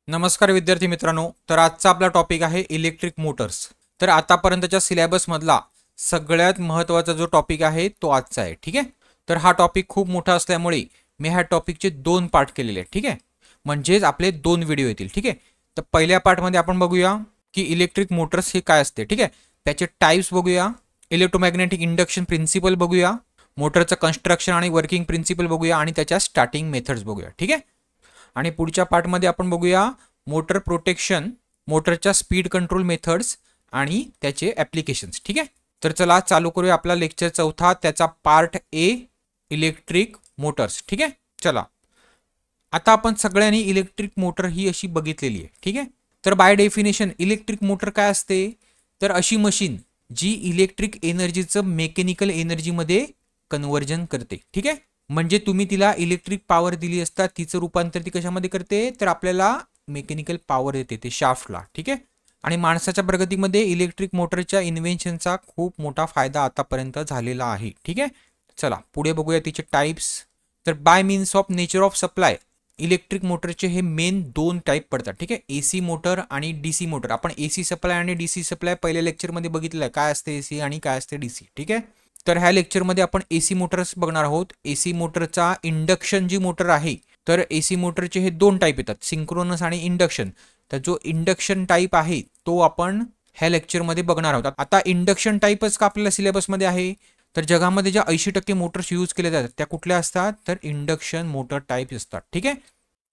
नमस्कार विद्यार्थी मित्रांनो, तर आजचा आपला टॉपिक आहे इलेक्ट्रिक मोटर्स। तर आतापर्यंतच्या सिलेबस मधला सगळ्यात महत्त्वाचा जो टॉपिक आहे तो आजचा आहे। ठीक आहे, तर हा टॉपिक खूप मोठा असल्यामुळे मी ह्या टॉपिकचे 2 पार्ट केलेले आहेत। ठीक आहे, म्हणजेच आपले 2 व्हिडिओ येतील। ठीक आहे, तर पहिल्या पार्टमध्ये आपण बघूया की इलेक्ट्रिक मोटर्स हे काय असते। ठीक आहे, त्याचे टाइप्स बघूया, इलेक्ट्रोमॅग्नेटिक इंडक्शन प्रिन्सिपल बघूया, मोटरचं कन्स्ट्रक्शन आणि वर्किंग प्रिन्सिपल बघूया आणि त्याच्या स्टार्टिंग मेथड्स बघूया। ठीक आहे, आणि पुढच्या पार्टमध्ये आपण बघूया मोटर प्रोटेक्शन, मोटरच्या स्पीड कंट्रोल मेथड्स आणि त्याचे ॲप्लिकेशन्स। ठीक आहे, तर चला चालू करूया आपला लेक्चर चौथा, त्याचा पार्ट ए इलेक्ट्रिक मोटर्स। ठीक आहे, चला आता आपण सगळ्यांनी इलेक्ट्रिक मोटर ही अशी बघितलेली आहे। ठीक आहे, तर बाय डेफिनेशन इलेक्ट्रिक मोटर काय असते, तर अशी मशीन जी इलेक्ट्रिक एनर्जीचं मेकॅनिकल एनर्जीमध्ये कन्व्हर्जन करते। ठीक आहे, म्हणजे तुम्ही तिला इलेक्ट्रिक पॉवर दिली असता तिचं रूपांतर ती कशामध्ये करते, तर आपल्याला मेकॅनिकल पॉवर देते ते शाफ्टला। ठीक आहे, आणि माणसाच्या प्रगतीमध्ये इलेक्ट्रिक मोटरच्या इन्व्हेन्शनचा खूप मोठा फायदा आतापर्यंत झालेला आहे। ठीक आहे, चला पुढे बघूया तिचे टाइप्स। तर bye means of nature of supply electric मोटरचे हे मेन 2 टाइप पडतात। ठीक आहे, एसी मोटर आणि डीसी मोटर। आपण एसी सप्लाय आणि डीसी सप्लाय पहिल्या लेक्चरमध्ये बघितलं आहे, काय असते एसी आणि काय असते डीसी। ठीक आहे, तर ह्या लेक्चरमध्ये आपण एसी मोटर्स बघणार आहोत। एसी मोटरचा इंडक्शन जी मोटर आहे, तर एसी मोटरचे हे 2 टाइप येतात, सिंक्रोनस आणि इंडक्शन। तर जो इंडक्शन टाइप आहे तो आपण ह्या लेक्चरमध्ये बघणार आहोत। आता इंडक्शन टाइपच का आपल्याला सिलेबसमध्ये आहे, तर जगामध्ये ज्या 80% मोटर्स यूज केले जातात त्या कुठल्या असतात, तर इंडक्शन मोटर टाइप असतात। ठीक आहे,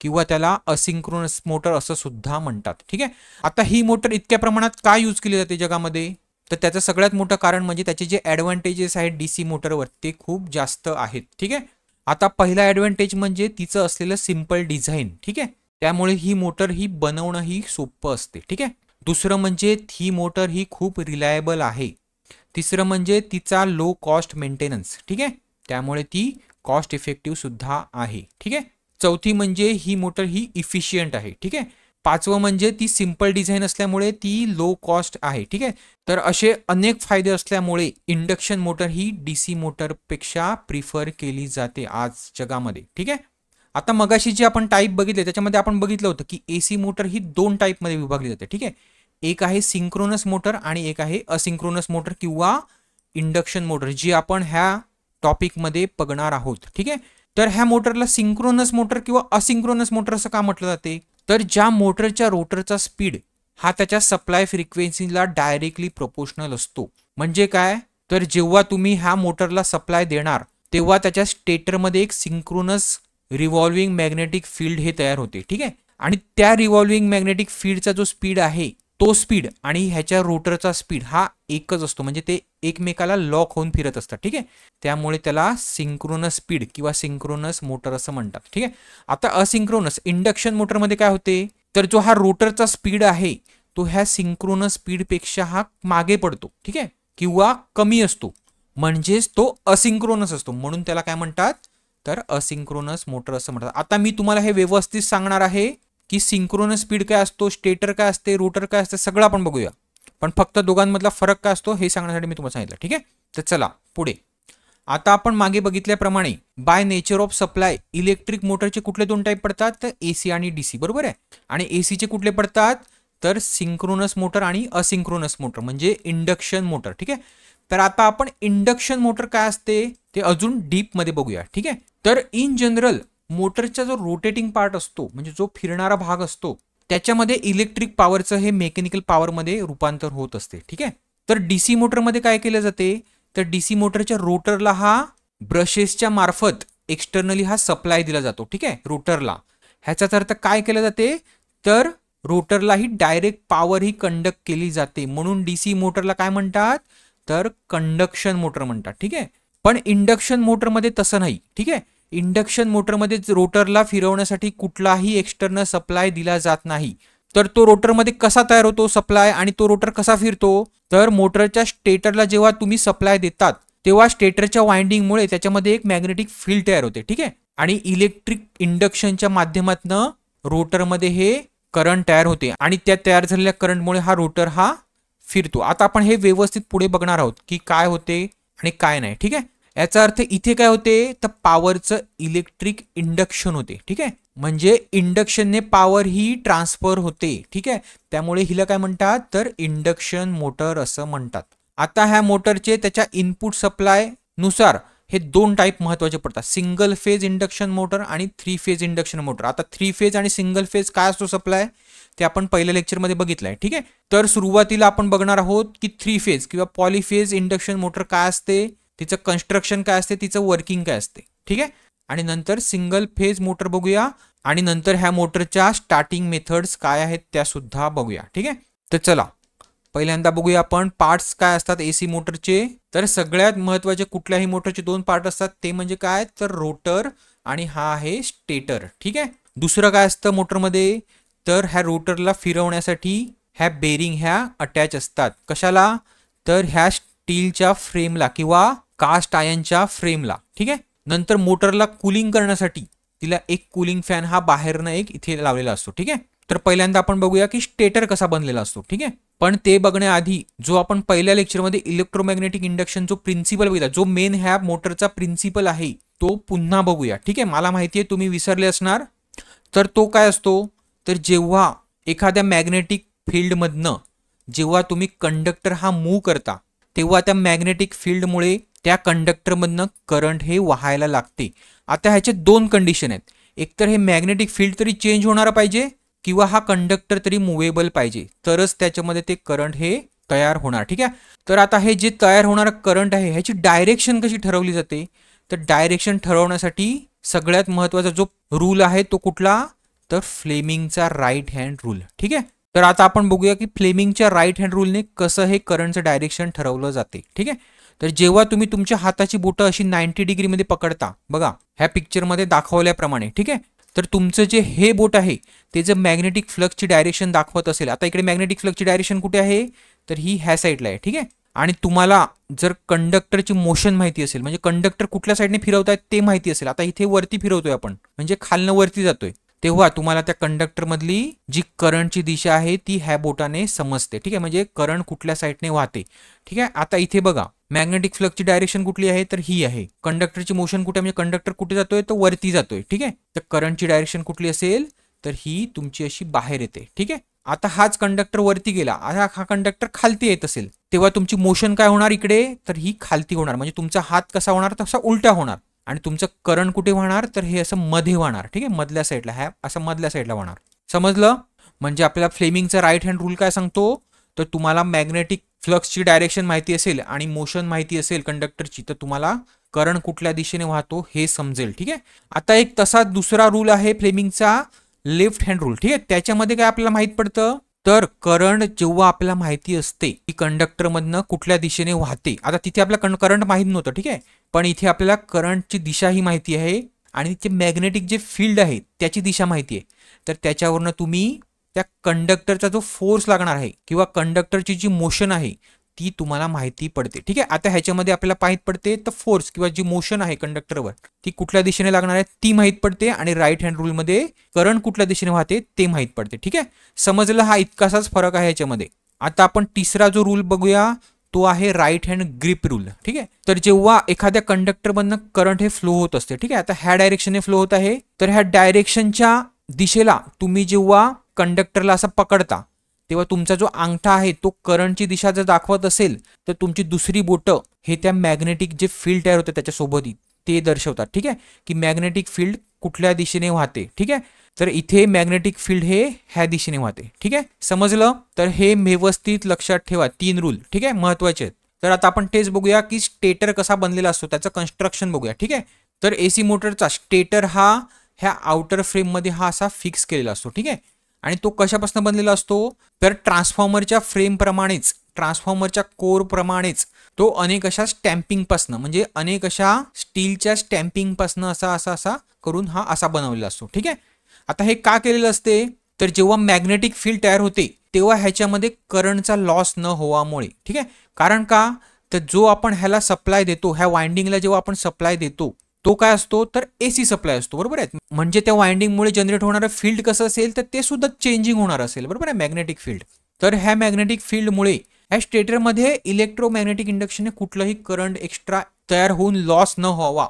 किंवा त्याला असिंक्रोनस मोटर असं सुद्धा म्हणतात। ठीक आहे, आता ही मोटर इतक्या प्रमाणात का यूज केली जाते जगामध्ये, तर त्याचं सगळ्यात मोठं कारण म्हणजे त्याचे जे ॲडव्हान्टेजेस आहेत डीसी मोटरवर ते खूप जास्त आहेत। ठीक आहे, आता पहिला ॲडव्हान्टेज म्हणजे तिचं असलेलं सिंपल डिझाईन। ठीक आहे, त्यामुळे ही मोटर ही बनवणं ही सोपं असते। ठीक आहे, दुसरं म्हणजे ही मोटर ही खूप रिलायबल आहे। तिसरं म्हणजे तिचा लो कॉस्ट मेंटेनन्स। ठीक आहे, त्यामुळे ती कॉस्ट इफेक्टिव्ह सुद्धा आहे। ठीक आहे, चौथी म्हणजे ही मोटर ही इफिशियंट आहे। ठीक आहे, पाचवं म्हणजे ती सिंपल डिझाईन असल्यामुळे ती लो कॉस्ट आहे। ठीक आहे, तर असे अनेक फायदे असल्यामुळे इंडक्शन मोटर ही डीसी मोटरपेक्षा प्रिफर केली जाते आज जगामध्ये। ठीक आहे, आता मगाशी जी आपण टाईप बघितले त्याच्यामध्ये आपण बघितलं होतं की एसी मोटर ही 2 टाईपमध्ये विभागली जाते। ठीक आहे, एक आहे सिंक्रोनस मोटर आणि एक आहे असिंक्रोनस मोटर किंवा इंडक्शन मोटर, जी आपण ह्या टॉपिकमध्ये बघणार आहोत। ठीक आहे, तर ह्या मोटरला सिंक्रोनस मोटर किंवा असिंक्रोनस मोटर असं का म्हटलं जाते, तर ज्या मोटरच्या रोटरचा स्पीड हा त्याच्या सप्लाय फ्रिक्वेन्सीला डायरेक्टली प्रोपोर्शनल असतो। म्हणजे काय, तर जेव्हा तुम्ही ह्या मोटरला सप्लाय देणार तेव्हा त्याच्या स्टेटरमध्ये एक सिंक्रोनस रिव्हॉल्विंग मॅग्नेटिक फील्ड हे तयार होते। ठीक आहे, आणि त्या रिव्हॉल्विंग मॅग्नेटिक फील्डचा जो स्पीड आहे तो स्पीड आणि ह्याच्या रोटरचा स्पीड हा एकच असतो, म्हणजे ते एकमेकाला लॉक होऊन फिरत असतात। ठीक आहे, त्यामुळे त्याला सिंक्रोनस स्पीड किंवा सिंक्रोनस मोटर असं म्हणतात। ठीक आहे, आता असिंक्रोनस इंडक्शन मोटरमध्ये काय होते, तर जो हा रोटरचा स्पीड आहे तो ह्या सिंक्रोनस स्पीडपेक्षा हा मागे पडतो। ठीक आहे, किंवा कमी असतो, म्हणजेच तो असिंक्रोनस असतो, म्हणून त्याला काय म्हणतात, तर असिंक्रोनस मोटर असं म्हणतात। आता मी तुम्हाला हे व्यवस्थित सांगणार आहे की सिंक्रोनस स्पीड काय असतो, स्टेटर काय असते, रोटर काय असते, सगळं आपण बघूया, पण फक्त दोघांमधला फरक काय असतो हे सांगण्यासाठी मी तुम्हाला सांगितलं। ठीक आहे, तर चला पुढे। आता आपण मागे बघितल्याप्रमाणे by nature of supply electric मोटरचे कुठले 2 टाइप पडतात, तर एसी आणि डीसी, बरोबर आहे। आणि एसीचे कुठले पडतात, तर सिंक्रोनस मोटर आणि असिंक्रोनस मोटर म्हणजे इंडक्शन मोटर। ठीक आहे, तर आता आपण इंडक्शन मोटर काय असते ते अजून डीप मध्ये बघूया। ठीक आहे, तर इन जनरल मोटरचा जो रोटेटिंग पार्ट असतो म्हणजे जो फिरणारा भाग असतो त्याच्यामध्ये इलेक्ट्रिक पॉवरचं हे मेकॅनिकल पॉवरमध्ये रूपांतर होत असते। ठीक आहे, तर डीसी मोटरमध्ये काय केलं जाते, तर डीसी मोटरच्या रोटरला हा ब्रशेसच्या मार्फत एक्सटर्नली हा सप्लाय दिला जातो। ठीक आहे, रोटरला ह्याचाच अर्थ काय केलं जाते, तर रोटरला ही डायरेक्ट पॉवर ही कंडक्ट केली जाते, म्हणून डीसी मोटरला काय म्हणतात, तर कंडक्शन मोटर म्हणतात। ठीक आहे, पण इंडक्शन मोटरमध्ये तसं नाही। ठीक आहे, इंडक्शन मोटरमध्ये रोटरला फिरवण्यासाठी कुठलाही एक्सटर्नल सप्लाय दिला जात नाही। तर तो रोटरमध्ये कसा तयार होतो सप्लाय आणि तो रोटर कसा फिरतो, तर मोटरच्या स्टेटरला जेव्हा तुम्ही सप्लाय देतात तेव्हा स्टेटरच्या वाइंडिंगमुळे त्याच्यामध्ये एक मॅग्नेटिक फील्ड तयार होते। ठीक आहे, आणि इलेक्ट्रिक इंडक्शनच्या माध्यमातून रोटरमध्ये हे करंट तयार होते आणि त्या तयार झालेल्या करंटमुळे हा रोटर हा फिरतो। आता आपण हे व्यवस्थित पुढे बघणार आहोत की काय होते आणि काय नाही। ठीक आहे, याचा अर्थ इथे काय होते, तर पॉवरचं इलेक्ट्रिक इंडक्शन होते। ठीक आहे, म्हणजे इंडक्शनने पॉवर ही ट्रान्सफर होते, ठीक आहे. त्यामुळे हिला काय म्हणतात, तर इंडक्शन मोटर असं म्हणतात. आता ह्या मोटरचे त्याच्या इनपुट सप्लाय नुसार हे दोन टाईप महत्वाचे पडतात, सिंगल फेज इंडक्शन मोटर आणि 3 फेज इंडक्शन मोटर. आता 3 फेज आणि सिंगल फेज काय असतो सप्लाय ते आपण पहिल्या लेक्चरमध्ये बघितलंय, ठीक आहे. तर सुरुवातीला आपण बघणार आहोत की 3 फेज किंवा पॉलीफेज इंडक्शन मोटर काय असते, तिचं कन्स्ट्रक्शन काय असते, तिचं वर्किंग काय असते, ठीक आहे. आणि नंतर सिंगल फेज मोटर बघूया आणि नंतर ह्या मोटरच्या स्टार्टिंग मेथड्स काय आहेत त्या सुद्धा बघूया, ठीक आहे. तर चला पहिल्यांदा बघूया आपण पार्ट्स काय असतात एसी मोटरचे. तर सगळ्यात महत्वाचे कुठल्याही मोटरचे दोन पार्ट असतात, ते म्हणजे काय, तर रोटर आणि हा आहे स्टेटर, ठीक आहे. दुसरं काय असतं मोटरमध्ये, तर ह्या रोटरला फिरवण्यासाठी ह्या बेरिंग ह्या अटॅच असतात. कशाला, तर ह्या स्टीलच्या फ्रेमला किंवा कास्ट आयर्नच्या फ्रेमला, ठीक आहे. नंतर मोटरला कूलिंग करण्यासाठी तिला एक कूलिंग फॅन हा बाहेरनं एक इथे लावलेला असतो, ठीक आहे. तर पहिल्यांदा आपण बघूया की स्टेटर कसा बनलेला असतो, ठीक आहे. पण ते बघण्याआधी जो आपण पहिल्या लेक्चरमध्ये इलेक्ट्रोमॅग्नेटिक इंडक्शन जो प्रिन्सिपल बघितला, जो मेन ह्या मोटरचा प्रिन्सिपल आहे तो पुन्हा बघूया, ठीक आहे. मला माहिती आहे तुम्ही विसरले असणार. तर तो काय असतो, तर जेव्हा एखाद्या मॅग्नेटिक फील्डमधनं जेव्हा तुम्ही कंडक्टर हा मूव्ह करता तेव्हा त्या मॅग्नेटिक फील्डमुळे त्या कंडक्टरमधनं करंट हे वाहायला लागते. आता ह्याचे दोन कंडिशन आहेत, एकतर हे मॅग्नेटिक फील्ड तरी चेंज होणार पाहिजे किंवा हा कंडक्टर तरी मुव्हेबल पाहिजे, तरच त्याच्यामध्ये ते करंट हे तयार होणार, ठीक आहे. तर आता हे जे तयार होणारं करंट आहे ह्याची डायरेक्शन कशी ठरवली जाते, तर डायरेक्शन ठरवण्यासाठी सगळ्यात महत्वाचा जो रूल आहे तो कुठला, तर फ्लेमिंगचा राईट हँड रूल, ठीक आहे. तर आता आपण बघूया की फ्लेमिंगच्या राईट हँड रूलने कसं हे करंटचं डायरेक्शन ठरवलं जाते, ठीक आहे. तर जेव्हा तुम्ही तुमच्या हाताची बोटं अशी 90 डिग्रीमध्ये पकडता, बघा ह्या पिक्चरमध्ये दाखवल्याप्रमाणे, ठीक आहे. तर तुमचं जे हे बोट आहे ते जर मॅग्नेटिक फ्लक्सची डायरेक्शन दाखवत असेल, आता इकडे मॅग्नेटिक फ्लक्सची डायरेक्शन कुठे आहे, तर ही ह्या साईडला आहे, ठीक आहे. आणि तुम्हाला जर कंडक्टरची मोशन माहिती असेल, म्हणजे कंडक्टर कुठल्या साईडने फिरवतायत ते माहिती असेल, आता इथे वरती फिरवतोय आपण म्हणजे खालनं वरती जातोय, तेव्हा तुम्हाला त्या कंडक्टरमधली जी करंटची दिशा आहे ती ह्या बोटाने समजते, ठीक आहे. म्हणजे करंट कुठल्या साईडने वाहते, ठीक आहे. आता इथे बघा मॅग्नेटिक फ्लक्सची डायरेक्शन कुठली आहे, तर ही आहे. कंडक्टरची मोशन कुठे, म्हणजे कंडक्टर कुठे जातोय, तर वरती जातोय, ठीक आहे. तर करंटची डायरेक्शन कुठली असेल, तर ही तुमची अशी बाहेर येते, ठीक आहे. आता हाच कंडक्टर वरती गेला, हा कंडक्टर खालती येत असेल, तेव्हा तुमची मोशन काय होणार इकडे, तर ही खालती होणार, म्हणजे तुमचा हात कसा होणार, तसा उलटा होणार. आणि तुमचं करंट कुठे वाहणार, तर हे असं मध्ये वाहणार, ठीक आहे, मधल्या साईडला, ह्या असं मधल्या साईडला वाहणार. समजलं. म्हणजे आपल्याला फ्लेमिंगचा राईट हँड रूल काय सांगतो, तर तुम्हाला मॅग्नेटिक फ्लक्सची डायरेक्शन माहिती असेल आणि मोशन माहिती असेल कंडक्टरची, तर तुम्हाला करंट कुठल्या दिशेने वाहतो हे समजेल, ठीक आहे. आता एक तसा दुसरा रूल आहे फ्लेमिंगचा लेफ्ट हँड रूल, ठीक आहे. त्याच्यामध्ये काय आपल्याला माहित पडतं, तर करंट जेव्हा आपल्याला माहिती असते की कंडक्टरमधनं कुठल्या दिशेने वाहते, आता तिथे आपल्याला करंट माहित नव्हतं, ठीक आहे. पण इथे आपल्याला करंटची दिशा ही माहिती आहे आणि ते मॅग्नेटिक जे फील्ड आहे त्याची दिशा माहिती आहे, तर त्याच्यावरनं तुम्ही त्या कंडक्टरचा जो फोर्स लागणार आहे किंवा कंडक्टरची जी मोशन आहे ती तुम्हाला माहिती पडते, ठीक आहे. आता ह्याच्यामध्ये आपल्याला माहित पडते तर फोर्स किंवा जी मोशन आहे कंडक्टरवर ती कुठल्या दिशेने लागणार आहे ती माहित पडते आणि राईट हँड रूलमध्ये करंट कुठल्या दिशेने वाहते ते माहित पडते, ठीक आहे. समजलं, हा इतकासाच फरक आहे ह्याच्यामध्ये. आता आपण तिसरा जो रूल बघूया तो आहे राईट हँड ग्रिप रूल, ठीक आहे. तर जेव्हा एखाद्या कंडक्टरमधनं करंट हे फ्लो होत असते, ठीक आहे, आता ह्या डायरेक्शनने फ्लो होत आहे, तर ह्या डायरेक्शनच्या दिशेला तुम्ही जेव्हा कंडक्टरला असं पकडता तेव्हा तुमचा जो अंगठा आहे तो करंटची दिशा जर दाखवत असेल तर तुमची दुसरी बोटं हे त्या मॅग्नेटिक जे फील्ड तयार होते त्याच्यासोबत ते दर्शवतात, ठीक आहे, की मॅग्नेटिक फील्ड कुठल्या दिशेने वाहते, ठीक आहे. तर इथे मॅग्नेटिक फील्ड हे ह्या दिशेने वाहते, ठीक आहे. समजलं. तर हे व्यवस्थित लक्षात ठेवा, 3 रूल, ठीक आहे, महत्वाचे आहेत. तर आता आपण तेच बघूया की स्टेटर कसा बनलेला असतो, त्याचं कन्स्ट्रक्शन बघूया, ठीक आहे. तर एसी मोटरचा स्टेटर हा ह्या आउटर फ्रेममध्ये हा असा फिक्स केलेला असतो, ठीक आहे. आणि तो कशापासून बनलेला असतो, तर ट्रान्सफॉर्मरच्या फ्रेमप्रमाणेच, ट्रान्सफॉर्मरच्या कोरप्रमाणेच तो अनेक अशा स्टॅम्पिंगपासनं, म्हणजे अनेक अशा स्टीलच्या स्टॅम्पिंगपासनं असा असा असा करून हा असा बनवलेला असतो, ठीक आहे. आता हे का केलेलं असते, तर जेव्हा मॅग्नेटिक फील्ड तयार होते तेव्हा ह्याच्यामध्ये करंटचा लॉस न होवामुळे, ठीक आहे. कारण का, तर जो आपण ह्याला सप्लाय देतो, ह्या वाइंडिंगला जेव्हा आपण सप्लाय देतो तो काय असतो, तर एसी सप्लाय असतो, बरोबर आहे. म्हणजे त्या वाइंडिंगमुळे जनरेट होणारं फील्ड कसं असेल, तर ते सुद्धा चेंजिंग होणार असेल, बरोबर आहे, मॅग्नेटिक फील्ड. तर ह्या मॅग्नेटिक फील्डमुळे ह्या स्टेटरमध्ये इलेक्ट्रोमॅग्नेटिक इंडक्शनने कुठलंही करंट एक्स्ट्रा तयार होऊन लॉस न व्हावा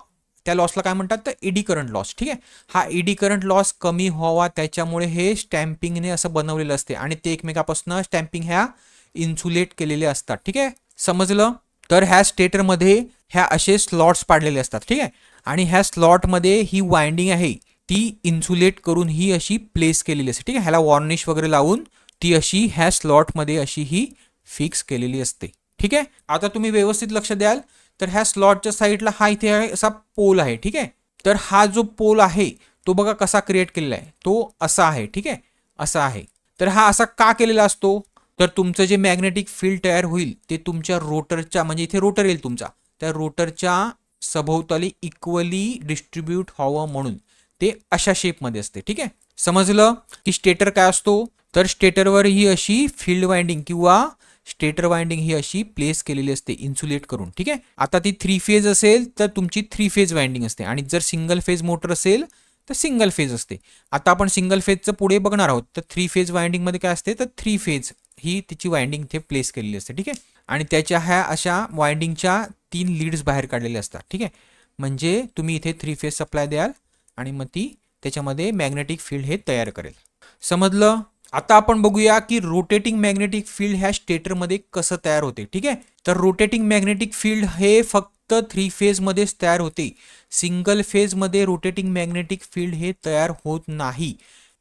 त्या लॉसला काय म्हणतात तर एडी करंट लॉस. ठीक आहे, हा एडी करंट लॉस कमी व्हावा त्याच्यामुळे हे स्टॅम्पिंगने असं बनवलेलं असते आणि ते एकमेकापासून स्टॅम्पिंग ह्या इन्सुलेट केलेले असतात. ठीक आहे, समजलं. तर ह्या स्टेटरमध्ये ह्या असे स्लॉट्स पाडलेले असतात. ठीक आहे, आणि ह्या स्लॉटमध्ये ही वाइंडिंग आहे ती इन्सुलेट करून ही अशी प्लेस केलेली असते. ठीक आहे, ह्याला वॉर्निश वगैरे लावून ती अशी ह्या स्लॉटमध्ये अशी ही फिक्स केलेली असते. ठीक आहे, आता तुम्ही व्यवस्थित लक्ष द्याल तर ह्या स्लॉटच्या साईडला हा इथे असा पोल आहे. ठीक आहे, तर हा जो पोल आहे तो बघा कसा क्रिएट केलेला आहे, तो असा आहे. ठीक आहे, असा आहे. तर हा असा का केलेला असतो तर तुमचं जे मॅग्नेटिक फील्ड तयार होईल ते तुमच्या रोटरच्या, म्हणजे इथे रोटर येईल तुमचा, त्या रोटरच्या सभोवताली इक्वली डिस्ट्रीब्यूट व्हावं म्हणून ते अशा शेपमध्ये असते. ठीक आहे, समजलं की स्टेटर काय असतो तर स्टेटरवर ही अशी फील्ड वाइंडिंग किंवा स्टेटर वाइंडिंग ही अशी प्लेस केलेली असते इन्सुलेट करून. ठीक आहे, आता ती 3 फेज असेल तर तुमची 3 फेज वाइंडिंग असते आणि जर सिंगल फेज मोटर असेल तर सिंगल फेज असते. आता आपण सिंगल फेजचं पुढे बघणार आहोत. तर 3 फेज वाइंडिंग मध्ये काय असते तर 3 फेज ही तिची वाइंडिंग इथे प्लेस केलेली असते. ठीक आहे, आणि त्याच्या ह्या अशा वाइंडिंगच्या 3 लीड्स बाहेर काढलेल्या असतात. ठीक आहे, म्हणजे तुम्ही इथे 3 फेज सप्लाय द्याल आणि मग ती त्याच्यामध्ये मॅग्नेटिक फील्ड हे तयार करेल. समजलं. आता आपण बघूया की रोटेटिंग मॅग्नेटिक फील्ड ह्या स्टेटरमध्ये कसं तयार होते. ठीक आहे, तर रोटेटिंग मॅग्नेटिक फील्ड हे फक्त 3 फेज मध्येच तयार होते. सिंगल फेज मध्ये रोटेटिंग मॅग्नेटिक फील्ड हे तयार होत नाही.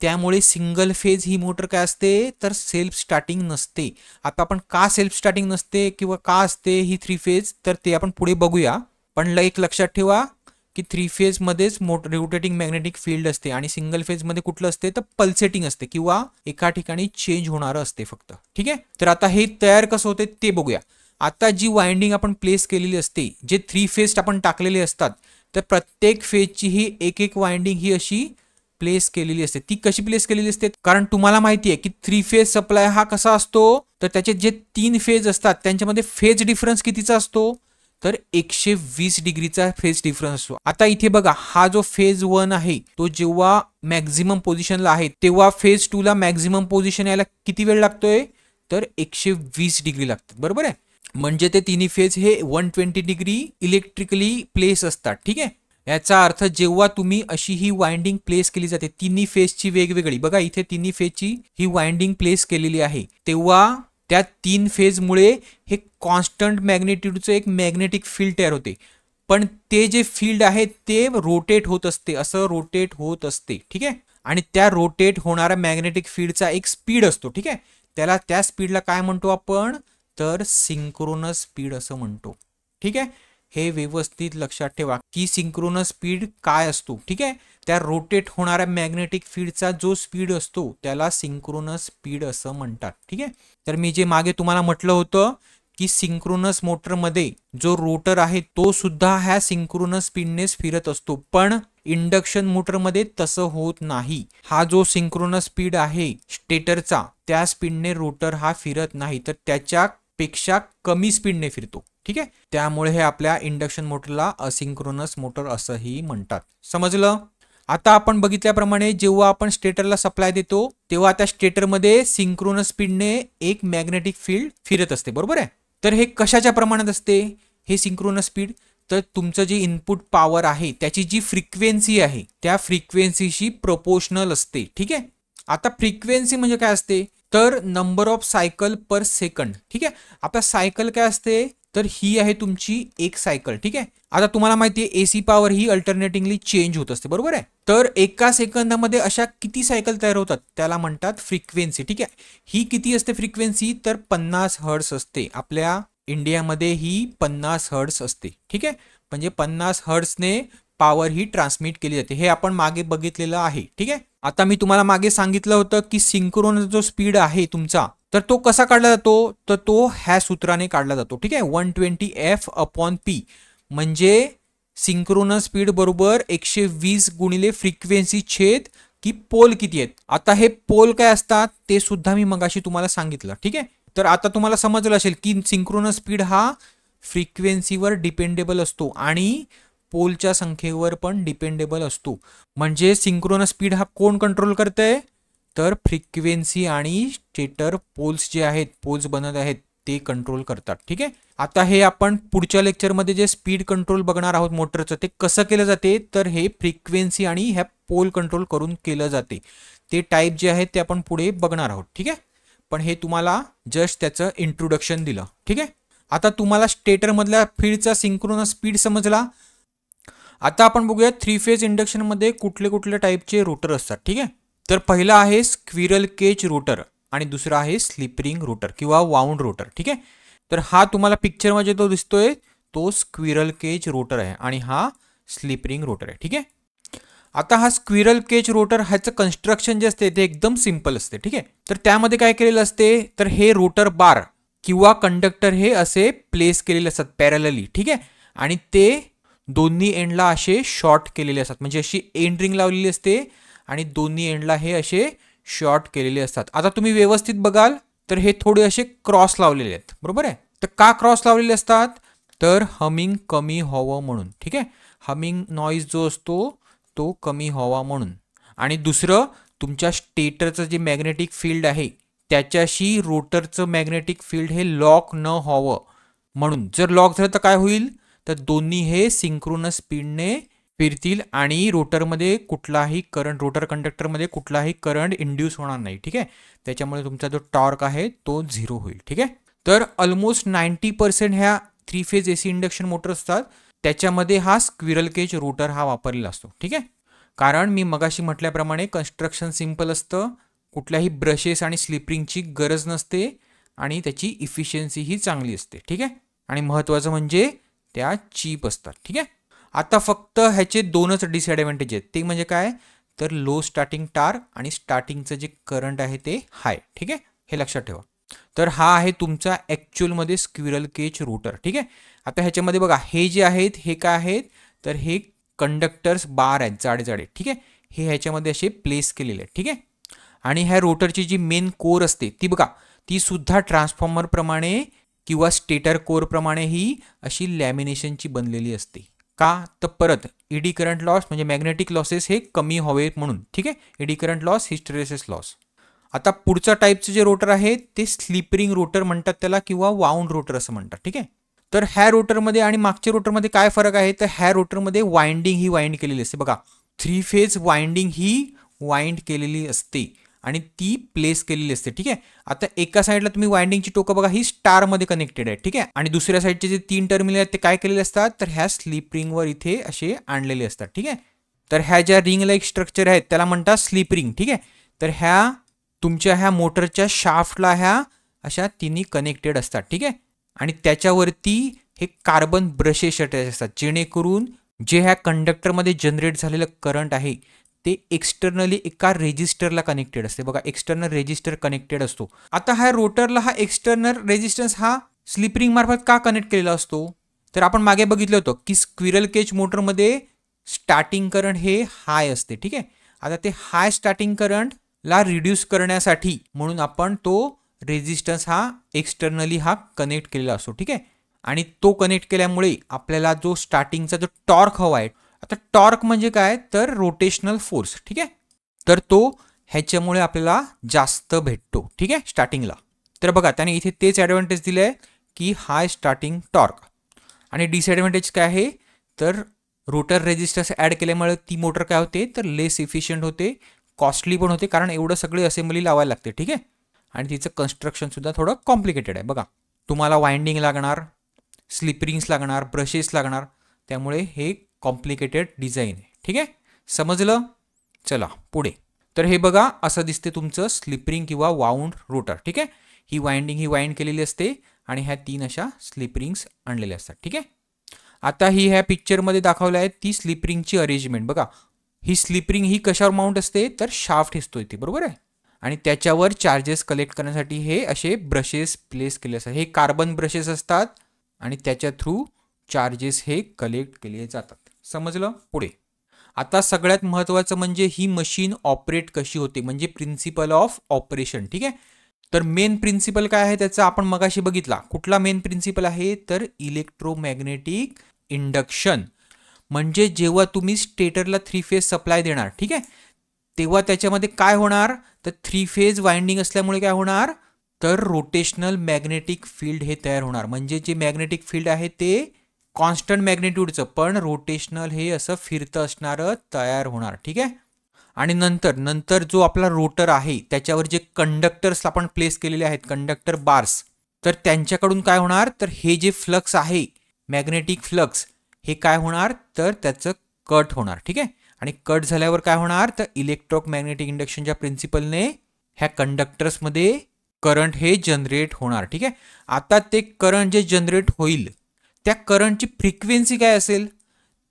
त्यामुळे सिंगल फेज ही मोटर काय असते तर सेल्फ स्टार्टिंग नसते. आता आपण का सेल्फ स्टार्टिंग नसते किंवा का असते ही 3 फेज तर ते आपण पुढे बघूया. पण एक लक्षात ठेवा की 3 फेज मध्येच रोटेटिंग मॅग्नेटिक फील्ड असते आणि सिंगल फेज मध्ये कुठलं असते तर पल्सेटिंग असते किंवा एका ठिकाणी चेंज होणारं असते फक्त. ठीक आहे, तर आता हे तयार कसं होते ते बघूया. आता जी वाइंडिंग आपण प्लेस केलेली असते, जे 3 फेज आपण टाकलेले असतात, तर प्रत्येक फेजची ही एक वाइंडिंग ही अशी प्लेस केलेली असते. ती कशी प्लेस केलेली असते कारण तुम्हाला माहिती आहे की 3 फेज सप्लाय हा कसा असतो तर त्याचे जे 3 फेज असतात त्यांच्यामध्ये फेज डिफरन्स कितीचा असतो तर 120 डिग्रीचा फेज डिफरन्स असतो. आता इथे बघा हा जो फेज 1 आहे तो जेव्हा मॅक्झिमम पोझिशनला आहे तेव्हा फेज 2 ला मॅक्झिमम पोझिशन यायला किती वेळ लागतोय तर 120 डिग्री लागतात. बरोबर आहे, म्हणजे ते तिन्ही फेज हे 120 डिग्री इलेक्ट्रिकली प्लेस असतात. ठीक आहे, याचा अर्थ जेव्हा तुम्ही अशी ही वाइंडिंग प्लेस केली जाते तिन्ही फेजची वेगवेगळी, बघा इथे तिन्ही फेजची ही वाइंडिंग प्लेस केलेली आहे, तेव्हा त्या 3 फेजमुळे हे कॉन्स्टंट मॅग्नेट्यूडचं एक मॅग्नेटिक फील्ड तयार होते. पण ते जे फील्ड आहे ते रोटेट होत असते, असं रोटेट होत असते. ठीक आहे, आणि त्या रोटेट होणाऱ्या मॅग्नेटिक फील्डचा एक स्पीड असतो. ठीक आहे, त्या स्पीडला काय म्हणतो आपण तर सिंक्रोनस स्पीड असं म्हणतो. ठीक आहे, हे व्यवस्थित लक्षात ठेवा की सिंक्रोनस स्पीड काय असतो. ठीक आहे, त्या रोटेट होणाऱ्या मॅग्नेटिक फील्डचा जो स्पीड असतो त्याला सिंक्रोनस स्पीड असं म्हणतात. ठीक आहे, तर मी जे मागे तुम्हाला म्हटलं होतं की सिंक्रोनस मोटरमध्ये जो रोटर आहे तो सुद्धा ह्या सिंक्रोनस स्पीडनेच फिरत असतो, पण इंडक्शन मोटरमध्ये तसं होत नाही. हा जो सिंक्रोनस स्पीड आहे स्टेटरचा त्या स्पीडने रोटर हा फिरत नाही, तर त्याच्यापेक्षा कमी स्पीडने फिरतो. ठीक आहे, त्यामुळे हे आपल्या इंडक्शन मोटरला असिंक्रोनस मोटर असंही म्हणतात. समजलं. आता आपण बघितल्याप्रमाणे जेव्हा आपण स्टेटरला सप्लाय देतो तेव्हा त्या स्टेटरमध्ये सिंक्रोनस स्पीडने एक मॅग्नेटिक फील्ड फिरत असते. बरोबर आहे, तर हे कशाच्या प्रमाणात असते हे सिंक्रोनस स्पीड तर तुमचं जे इनपुट पॉवर आहे त्याची जी फ्रिक्वेन्सी आहे त्या फ्रिक्वेन्सीशी प्रोपोर्शनल असते. ठीक आहे, आता फ्रिक्वेन्सी म्हणजे काय असते तर number of cycle per second. ठीक आहे, आता सायकल काय असते तर ही आहे तुमची एक सायकल. ठीक आहे, आता तुम्हाला माहिती आहे एसी पॉवर ही अल्टरनेटिंगली चेंज होत असते. बरोबर आहे, तर एका सेकंदामध्ये अशा किती सायकल तयार होतात त्याला म्हणतात फ्रिक्वेन्सी. ठीक आहे, ही किती असते फ्रिक्वेन्सी तर 50 हर्ट्स असते. आपल्या इंडियामध्ये ही 50 हर्ट्स असते. ठीक आहे, म्हणजे 50 हर्ट्सने पॉवर ही ट्रान्समिट केली जाते. हे आपण मागे बघितलेलं आहे. ठीक आहे, आता मी तुम्हाला मागे सांगितलं होतं की सिंक्रोनस जो स्पीड आहे तुमचा तर तो कसा काढला जातो तर तो ह्या सूत्राने काढला जातो. ठीक आहे, 120F/P म्हणजे सिंक्रोनस स्पीड बरोबर 120 गुणिले फ्रिक्वेन्सी छेद की पोल किती आहेत. आता हे पोल काय असतात ते सुद्धा मी मगाशी तुम्हाला सांगितलं. ठीक आहे, तर आता तुम्हाला समजलं असेल की सिंक्रोनस स्पीड हा फ्रिक्वेन्सीवर डिपेंडेबल असतो आणि पोलच्या संख्येवर पण डिपेंडेबल असतो. म्हणजे सिंक्रोनस स्पीड हा कोण कंट्रोल करतंय तर फ्रिक्वेन्सी आणि स्टेटर पोल्स जे आहेत पोल्स बनत आहेत ते कंट्रोल करतात. ठीक आहे. आता हे आपण पुढच्या लेक्चरमध्ये जे स्पीड कंट्रोल बघणार आहोत मोटरचं, ते कसं केलं जाते, तर हे फ्रिक्वेन्सी आणि ह्या पोल कंट्रोल करून केलं जाते. ते टाईप जे आहेत ते आपण पुढे बघणार आहोत. ठीक आहे. पण हे तुम्हाला जस्ट त्याचं इंट्रोडक्शन दिलं. ठीक आहे. आता तुम्हाला स्टेटरमधल्या फील्डचा सिंक्रोनस स्पीड समजला. आता आपण बघूया 3 फेज इंडक्शनमध्ये कुठले कुठले टाईपचे रोटर असतात. ठीक आहे. तर पहिला आहे स्क्विरल केज रोटर आणि दुसरा आहे स्लिप रिंग रोटर किंवा वाउंड रोटर. ठीक आहे. तर हा तुम्हाला पिक्चरमध्ये जो दिसतोय तो स्क्विरल केज रोटर आहे आणि हा स्लिप रिंग रोटर आहे. ठीक आहे. आता हा स्क्विरल केज रोटर ह्याचं कन्स्ट्रक्शन जे असते ते एकदम सिंपल असते. ठीक आहे. तर त्यामध्ये काय केलेलं असते, तर हे रोटर बार किंवा कंडक्टर हे असे प्लेस केलेले असतात पॅरलली. ठीक आहे. आणि ते दोन्ही एंडला असे शॉर्ट केलेले असतात, म्हणजे अशी एंड रिंग लावलेली असते आणि दोन्ही एंडला हे असे शॉर्ट केलेले असतात. आता तुम्ही व्यवस्थित बघाल तर हे थोडे असे क्रॉस लावलेले आहेत. बरोबर आहे. तर का क्रॉस लावलेले असतात, तर हमिंग कमी व्हावं म्हणून. ठीक आहे. हमिंग नॉईज जो असतो तो कमी व्हावा म्हणून. आणि दुसरं, तुमच्या स्टेटरचं जे मॅग्नेटिक फील्ड आहे त्याच्याशी रोटरचं मॅग्नेटिक फील्ड हे लॉक न व्हावं म्हणून. जर लॉक झालं तर काय होईल, तर दोन्ही हे सिंक्रोनस स्पीडने फिरतील आणि रोटरमध्ये कुठलाही करंट, रोटर कंडक्टरमध्ये कुठलाही करंट इंड्यूस होणार नाही. ठीक आहे. त्याच्यामुळे तुमचा जो टॉर्क आहे तो 0 होईल. ठीक आहे. तर ऑलमोस्ट 90% ह्या 3 फेज AC इंडक्शन मोटर असतात त्याच्यामध्ये हा स्क्विरल केज रोटर हा वापरलेला असतो. ठीक आहे. कारण मी मगाशी म्हटल्याप्रमाणे कन्स्ट्रक्शन सिंपल असतं, कुठल्याही ब्रशेस आणि स्लिपरिंगची गरज नसते आणि त्याची इफिशियन्सी ही चांगली असते. ठीक आहे. आणि महत्त्वाचं म्हणजे त्या चीप असतात. ठीक आहे. आता फक्त ह्याचे दोनच डिसएडव्हान्टेज आहेत. ते म्हणजे काय, तर लो स्टार्टिंग टार्क आणि स्टार्टिंगचं जे करंट आहे ते हाय. ठीक आहे. हे लक्षात ठेवा. तर हा आहे तुमचा ॲक्च्युअलमध्ये स्क्विरल केज रोटर. ठीक आहे. आता ह्याच्यामध्ये बघा हे जे आहेत हे काय आहेत, तर हे कंडक्टर्स बार आहेत जाडे जाडे. ठीक आहे. हे ह्याच्यामध्ये असे प्लेस केलेले आहेत. ठीक आहे. आणि ह्या रोटरची जी मेन कोर असते ती बघा, ती सुद्धा ट्रान्सफॉर्मर प्रमाणे किंवा स्टेटर कोर प्रमाणे ही अशी लॅमिनेशनची बनलेली असते. का, तर परत एडी करंट लॉस म्हणजे मॅग्नेटिक लॉसेस हे कमी व्हावेत म्हणून. ठीक आहे. Eddy current loss, hysteresis loss. आता पुढचा टाईपचे जे रोटर आहे ते स्लिप रिंग रोटर म्हणतात त्याला किंवा वाउंड रोटर असं म्हणतात. ठीक आहे. तर ह्या रोटरमध्ये आणि मागच्या रोटरमध्ये काय फरक आहे, तर ह्या रोटरमध्ये वाइंडिंग ही वाइंड केलेली असते. बघा 3 फेज वाइंडिंग ही वाइंड केलेली असते आणि ती प्लेस केलेली असते. ठीक आहे. आता एका साईडला तुम्ही वाइंडिंगची टोकं बघा ही स्टारमध्ये कनेक्टेड आहे. ठीक आहे. आणि दुसऱ्या साईडचे जे 3 टर्मिनल आहेत ते काय केलेले असतात, तर ह्या स्लिप रिंगवर इथे असे आणलेले असतात. ठीक आहे. तर ह्या ज्या रिंग लाईक स्ट्रक्चर आहेत त्याला म्हणतात स्लिप रिंग. ठीक आहे. तर ह्या तुमच्या ह्या मोटरच्या शाफ्टला ह्या अशा तिन्ही कनेक्टेड असतात. ठीक आहे. आणि त्याच्यावरती हे कार्बन ब्रशेस अटॅच असतात, जेणेकरून जे ह्या कंडक्टरमध्ये जनरेट झालेलं करंट आहे ते एक्सटर्नली एका रेजिस्टरला कनेक्टेड असते. बघा एक्सटर्नल रेजिस्टर कनेक्टेड असतो. आता ह्या रोटरला हा एक्सटर्नल रेजिस्टन्स हा स्लिप रिंग मार्फत का कनेक्ट केलेला असतो, तर आपण मागे बघितलं होतं की स्क्विरल केज मोटरमध्ये स्टार्टिंग करंट हे हाय असते. ठीक आहे. आता ते हाय स्टार्टिंग करंटला रिड्यूस करण्यासाठी म्हणून आपण तो रेजिस्टन्स हा एक्सटर्नली हा कनेक्ट केलेला असतो. ठीक आहे. आणि तो कनेक्ट केल्यामुळे आपल्याला जो स्टार्टिंगचा जो टॉर्क हवा आहे, आता टॉर्क म्हणजे काय, तर रोटेशनल फोर्स. ठीक आहे. तर तो ह्याच्यामुळे आपल्याला जास्त भेटतो. ठीक आहे, स्टार्टिंगला. तर बघा त्याने इथे तेच ॲडव्हान्टेज दिलं आहे की हाय स्टार्टिंग टॉर्क. आणि डिसएडव्हान्टेज काय आहे, तर रोटर रेजिस्टन्स ॲड केल्यामुळे ती मोटर काय होते, तर लेस इफिशियंट होते, कॉस्टली पण होते, कारण एवढं सगळे असेंब्ली लावायला लागते. ठीक आहे. आणि तिचं कन्स्ट्रक्शनसुद्धा थोडं कॉम्प्लिकेटेड आहे. बघा तुम्हाला वाइंडिंग लागणार, स्लिप रिंग्स लागणार, ब्रशेस लागणार, त्यामुळे हे कॉम्प्लिकेटेड डिझाईन आहे. ठीक आहे. समजलं. चला पुढे. तर हे बघा असं दिसते तुमचं स्लिप रिंग किंवा वाउंड रोटर. ठीक आहे. ही वाइंड केलेली असते आणि ह्या 3 अशा स्लिप रिंग्स आणलेल्या असतात. ठीक आहे. आता ही ह्या पिक्चरमध्ये दाखवलं आहे ती स्लिप रिंगची अरेंजमेंट. बघा ही स्लिप रिंग ही कशावर माउंट असते, तर शाफ्ट असतो इथे. बरोबर आहे. आणि त्याच्यावर चार्जेस कलेक्ट करण्यासाठी हे असे ब्रशेस प्लेस केले असतात. हे कार्बन ब्रशेस असतात आणि त्याच्या थ्रू चार्जेस हे कलेक्ट केले जातात. समजलं. पुढे. आता सगळ्यात महत्त्वाचं म्हणजे ही मशीन ऑपरेट कशी होते, म्हणजे प्रिन्सिपल ऑफ ऑपरेशन. ठीक आहे. तर मेन प्रिन्सिपल काय आहे त्याचा आपण मगाशी बघितला. कुठला मेन प्रिन्सिपल आहे, तर इलेक्ट्रोमॅग्नेटिक इंडक्शन. म्हणजे जेव्हा तुम्ही स्टेटरला 3 फेज सप्लाय देणार, ठीक आहे, तेव्हा त्याच्यामध्ये काय होणार, तर 3 फेज वाइंडिंग असल्यामुळे काय होणार, तर रोटेशनल मॅग्नेटिक फील्ड हे तयार होणार. म्हणजे जे मॅग्नेटिक फील्ड आहे ते कॉन्स्टंट मॅग्नेट्यूडचं पण रोटेशनल हे असं फिरतं असणारं तयार होणार. ठीक आहे. आणि नंतर जो आपला रोटर आहे त्याच्यावर जे कंडक्टर्स आपण प्लेस केलेले आहेत, कंडक्टर बार्स, तर त्यांच्याकडून काय होणार, तर हे जे फ्लक्स आहे मॅग्नेटिक फ्लक्स हे काय होणार, तर त्याचं कट होणार. ठीक आहे. आणि कट झाल्यावर काय होणार, तर इलेक्ट्रोमॅग्नेटिक इंडक्शनच्या प्रिन्सिपलने ह्या कंडक्टर्समध्ये करंट हे जनरेट होणार. ठीक आहे. आता ते करंट जे जनरेट होईल त्या करंटची फ्रिक्वेन्सी काय असेल,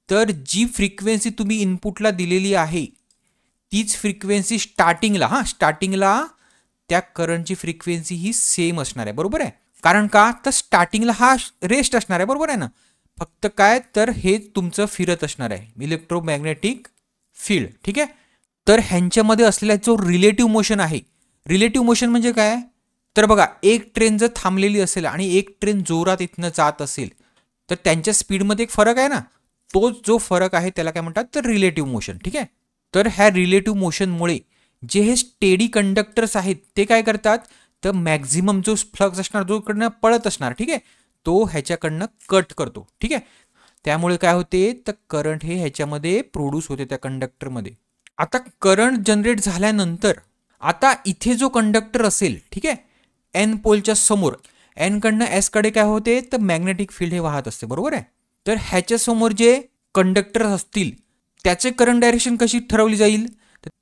तर जी फ्रिक्वेन्सी तुम्ही इनपुटला दिलेली आहे तीच फ्रिक्वेन्सी स्टार्टिंगला त्या करंटची फ्रिक्वेन्सी ही सेम असणार आहे. बरोबर आहे. कारण का, तर स्टार्टिंगला हा रेस्ट असणार आहे. बरोबर आहे ना. फक्त काय, तर हे तुमचं फिरत असणार आहे इलेक्ट्रोमॅग्नेटिक फील्ड. ठीक आहे. तर ह्यांच्यामध्ये असलेला जो रिलेटिव्ह मोशन आहे, रिलेटिव्ह मोशन म्हणजे काय, तर बघा एक ट्रेन जर थांबलेली असेल आणि एक ट्रेन जोरात इथनं जात असेल तर त्यांच्या स्पीडमध्ये एक फरक आहे ना, तोच जो फरक आहे त्याला काय म्हणतात, तर रिलेटिव्ह मोशन. ठीक आहे. तर ह्या रिलेटिव्ह मोशनमुळे जे हे स्टेडी कंडक्टर्स आहेत ते काय करतात, तर मॅक्झिमम जो फ्लक्स असणार जो कडनं पळत असणार, ठीक आहे, तो ह्याच्याकडनं कट करतो. ठीक आहे. त्यामुळे काय होते, तर करंट हे ह्याच्यामध्ये प्रोड्यूस होते त्या कंडक्टरमध्ये. आता करंट जनरेट झाल्यानंतर आता इथे जो कंडक्टर असेल, ठीक आहे, एन पोलच्या समोर, एन कडनं एस कडे काय होते, तर मॅग्नेटिक फील्ड हे वाहत असते. बरोबर आहे. तर ह्याच्या समोर जे कंडक्टर असतील त्याचे करंट डायरेक्शन कशी ठरवली जाईल,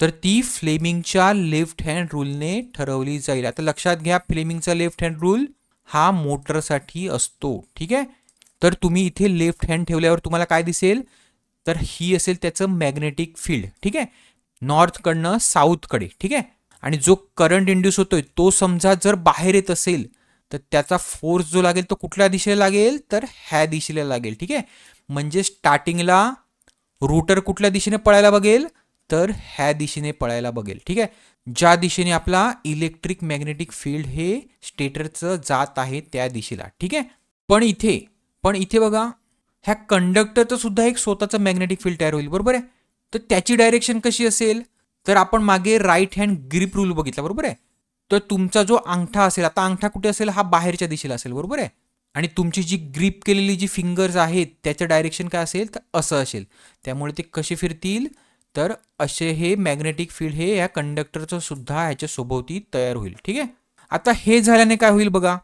तर ती फ्लेमिंगच्या लेफ्ट हँड रूलने ठरवली जाईल. आता लक्षात घ्या, फ्लेमिंगचा लेफ्ट हँड रूल हा मोटरसाठी असतो. ठीक आहे. तर तुम्ही इथे लेफ्ट हँड ठेवल्यावर तुम्हाला काय दिसेल, तर ही असेल त्याचं मॅग्नेटिक फील्ड. ठीक आहे. नॉर्थकडनं साऊथकडे. ठीक आहे. आणि जो करंट इंड्यूस होतोय तो समजा जर बाहेर येत असेल तर त्याचा फोर्स जो लागेल तो कुठल्या दिशेला लागेल, तर ह्या दिशेला लागेल. ठीक आहे. म्हणजे स्टार्टिंगला रोटर कुठल्या दिशेने पळायला बघेल, तर ह्या दिशेने पळायला बघेल. ठीक आहे. ज्या दिशेने आपला इलेक्ट्रिक मॅग्नेटिक फील्ड हे स्टेटरचं जात आहे त्या दिशेला. ठीक आहे. पण इथे बघा, ह्या कंडक्टरचं सुद्धा एक स्वतःचं मॅग्नेटिक फील्ड तयार होईल. बरोबर आहे. तर त्याची डायरेक्शन कशी असेल, तर आपण मागे राईट हँड ग्रिप रूल बघितला. बरोबर आहे. तर तुमचा जो अंगठा असेल, आता अंगठा कुठे असेल, हा बाहेरच्या दिशेला असेल. बरोबर आहे. आणि तुमची जी ग्रिप केलेली जी फिंगर्स आहेत त्याचं डायरेक्शन काय असेल, तर असं असेल. त्यामुळे ते कसे फिरतील, तर असे हे मॅग्नेटिक फील्ड हे या कंडक्टरचं सुद्धा ह्याच्या सोबती तयार होईल. ठीक आहे. आता हे झाल्याने काय होईल बघा,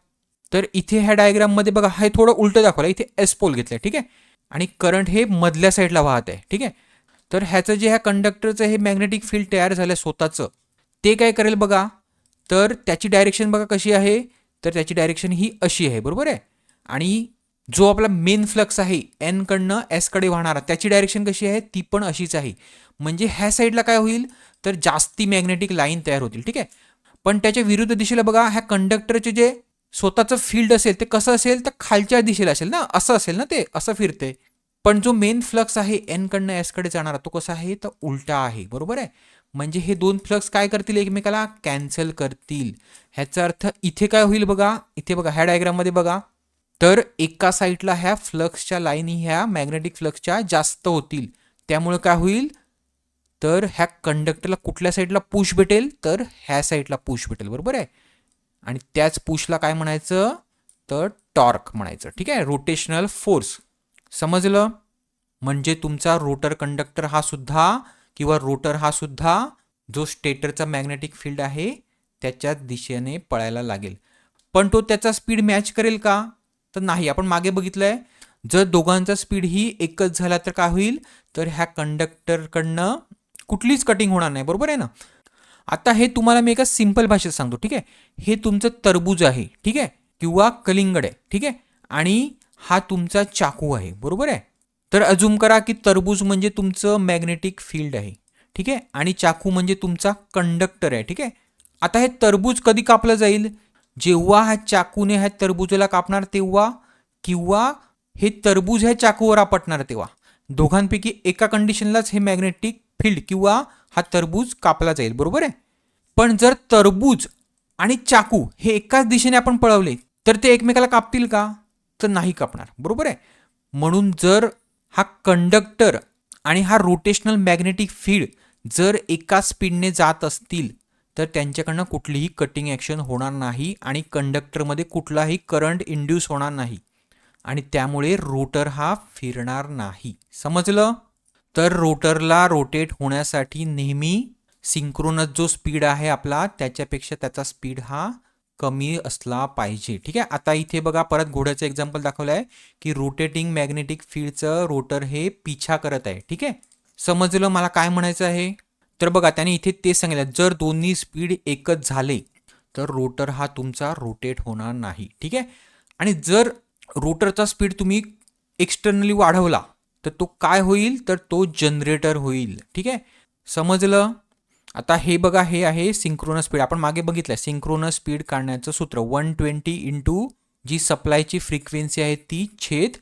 तर इथे ह्या डायग्राममध्ये बघा, हे थोडं उलटं दाखवलं. इथे एस पोल घेतलंय. ठीक आहे. आणि करंट हे मधल्या साईडला वाहत आहे. ठीक आहे. तर ह्याचं जे ह्या कंडक्टरचं हे मॅग्नेटिक फील्ड तयार झालं स्वतःचं, ते काय करेल बघा, तर त्याची डायरेक्शन बघा कशी आहे, तर त्याची डायरेक्शन ही अशी आहे. बरोबर आहे. आणि जो आपला मेन फ्लक्स आहे एन कडनं एस कडे वाहणारा, त्याची डायरेक्शन कशी आहे, ती पण अशीच आहे. म्हणजे ह्या साईडला काय होईल, तर जास्ती मॅग्नेटिक लाईन तयार होतील. ठीक आहे. पण त्याच्या विरुद्ध दिशेला बघा, ह्या कंडक्टरचे जे स्वतःचं फील्ड असेल ते कसं असेल, तर खालच्या दिशेला असेल ना, असं असेल ना, ते असं फिरते. पण जो मेन फ्लक्स आहे एन कडनं एस कडे जाणारा तो कसा आहे, तर उलटा आहे. बरोबर आहे. म्हणजे हे दोन फ्लक्स काय करतील, एकमेकाला कॅन्सल करतील. ह्याचा अर्थ इथे काय होईल बघा, इथे बघा ह्या डायग्राममध्ये बघा, तर एका साईडला ह्या फ्लक्सच्या लाईनी ह्या मॅग्नेटिक फ्लक्सच्या जास्त होतील. त्यामुळे काय होईल, तर ह्या कंडक्टरला कुठल्या साईडला पुश भेटेल, तर ह्या साईडला पुश भेटेल. बरोबर आहे. आणि त्याच पुशला काय म्हणायचं, तर टॉर्क म्हणायचं. ठीक आहे. Rotational force. समजलं. म्हणजे तुमचा रोटर कंडक्टर हा सुद्धा किंवा रोटर हा सुद्धा जो स्टेटरचा मॅग्नेटिक फील्ड आहे त्याच्याच दिशेने पळायला लागेल. पण तो त्याचा स्पीड मॅच करेल का, तर नाही. आपण मागे बघितलंय, जर दोघांचा स्पीड ही एकच झाला तर काय होईल, तर ह्या कंडक्टरकडनं कुठलीच कटिंग होणार नाही. बरोबर आहे ना. आता हे तुम्हाला मी एका सिंपल भाषेत सांगतो. ठीक आहे. हे तुमचं टरबूज आहे. ठीक आहे. किंवा कलिंगड आहे. ठीक आहे. आणि हा तुमचा चाकू आहे. बरोबर आहे. तर अजूम करा की टरबूज म्हणजे तुमचं मॅग्नेटिक फील्ड आहे. ठीक आहे. आणि चाकू म्हणजे तुमचा कंडक्टर आहे. ठीक आहे. आता हे टरबूज कधी कापलं जाईल, जेव्हा ह्या चाकूने ह्या टरबूजाला कापणार तेव्हा, किंवा हे टरबूज ह्या चाकूवर आपटणार तेव्हा. दोघांपैकी एका कंडिशनलाच हे मॅग्नेटिक फील्ड किंवा हा टरबूज कापला जाईल. बरोबर आहे. पण जर टरबूज आणि चाकू हे एकाच दिशेने आपण पळवले तर ते एकमेकाला कापतील का, तर नाही कापणार. बरोबर आहे. म्हणून जर हा कंडक्टर आणि हा रोटेशनल मॅग्नेटिक फील्ड जर एका स्पीडने जात असतील तर त्यांच्याकडनं कुठलीही कटिंग ॲक्शन होणार नाही आणि कंडक्टरमध्ये कुठलाही करंट इंड्यूस होणार नाही आणि त्यामुळे रोटर हा फिरणार नाही. समजलं? तर रोटरला रोटेट होण्यासाठी नेहमी सिंक्रोनस जो स्पीड आहे आपला त्याच्यापेक्षा त्याचा स्पीड हा कमी असला पाहिजे. ठीक आहे. आता इथे बघा परत घोड्याचं एक्झाम्पल दाखवलं आहे की रोटेटिंग मॅग्नेटिक फील्डचं रोटर हे पिछा करत आहे. ठीक आहे. समजलं मला काय म्हणायचं आहे? तर बघा त्याने इथे तेच सांगितलं, जर दोन्ही स्पीड एकच झाले तर रोटर हा तुमचा रोटेट होणार नाही. ठीक आहे. आणि जर रोटरचा स्पीड तुम्ही एक्सटर्नली वाढवला तर तो काय होईल, तर तो जनरेटर होईल. ठीक आहे. समजलं? आता हे बघा हे आहे सिंक्रोनस स्पीड. आपण मागे बघितलं सिंक्रोनस स्पीड काढण्याचं सूत्र 120 इंटू जी सप्लायची फ्रिक्वेन्सी आहे ती छेद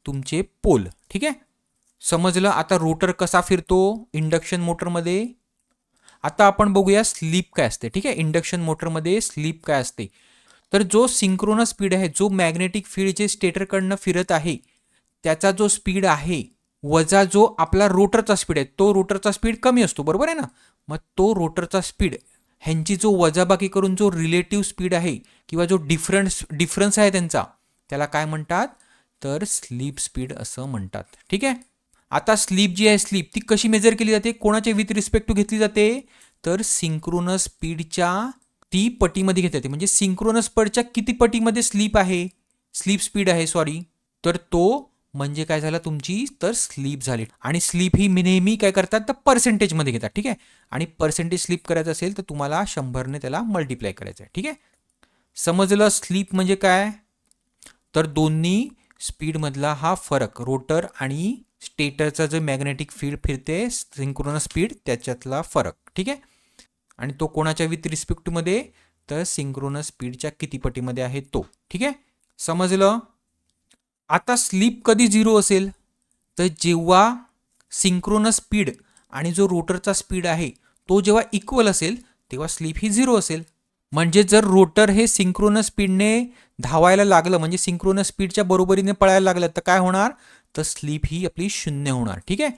तुमचे पोल. ठीक आहे. समजलं? आता रोटर कसा फिरतो इंडक्शन मोटरमध्ये. आता आपण बघूया स्लीप काय असते. ठीक आहे. इंडक्शन मोटरमध्ये स्लीप काय असते. तर जो सिंक्रोनस स्पीड आहे, जो मॅग्नेटिक फील्ड जे स्टेटरकडनं फिरत आहे त्याचा जो स्पीड आहे वजा जो आपला रोटरचा स्पीड आहे, तो रोटरचा स्पीड कमी असतो. बरोबर आहे ना. मग तो रोटरचा स्पीड ह्यांची जो वजाबाकी करून जो रिलेटिव्ह स्पीड आहे किंवा जो डिफरन्स आहे त्यांचा, त्याला काय म्हणतात, तर स्लीप स्पीड असं म्हणतात. ठीक आहे. आता स्लीप जी आहे स्लीप ती कशी मेजर केली जाते, कोणाच्या विथ रिस्पेक्ट टू घेतली जाते, तर सिंक्रोनस स्पीडच्या ती पटीमध्ये घेतली जाते. म्हणजे सिंक्रोनस स्पीडच्या किती पटीमध्ये स्लीप आहे, स्लीप स्पीड आहे सॉरी, तर तो म्हणजे काय झालं तुमची, तर स्लीप झाली. आणि स्लीप ही नेहमी काय करतात, तर पर्सेंटेजमध्ये घेतात. ठीक आहे. आणि पर्सेंटेज स्लीप करायचं असेल तर तुम्हाला 100ने त्याला मल्टिप्लाय करायचं आहे. ठीक आहे. समजलं स्लीप म्हणजे काय, तर दोन्ही स्पीडमधला हा फरक, रोटर आणि स्टेटरचा जो मॅग्नेटिक फील्ड फिरते सिंक्रोनस स्पीड त्याच्यातला फरक. ठीक आहे. आणि तो कोणाच्या विथ रिस्पेक्ट टू मध्ये, तर सिंक्रोनस स्पीडच्या किती पटीमध्ये आहे तो. ठीक आहे. समजलं? आता स्लीप कधी 0 असेल, तर जेव्हा सिंक्रोनस स्पीड आणि जो रोटरचा स्पीड आहे तो जेव्हा इक्वल असेल तेव्हा स्लीप ही 0 असेल. म्हणजे जर रोटर हे सिंक्रोनस स्पीडने धावायला लागलं, म्हणजे सिंक्रोनस स्पीडच्या बरोबरीने पळायला लागलं, तर काय होणार, तर स्लीप ही आपली 0 होणार. ठीक आहे.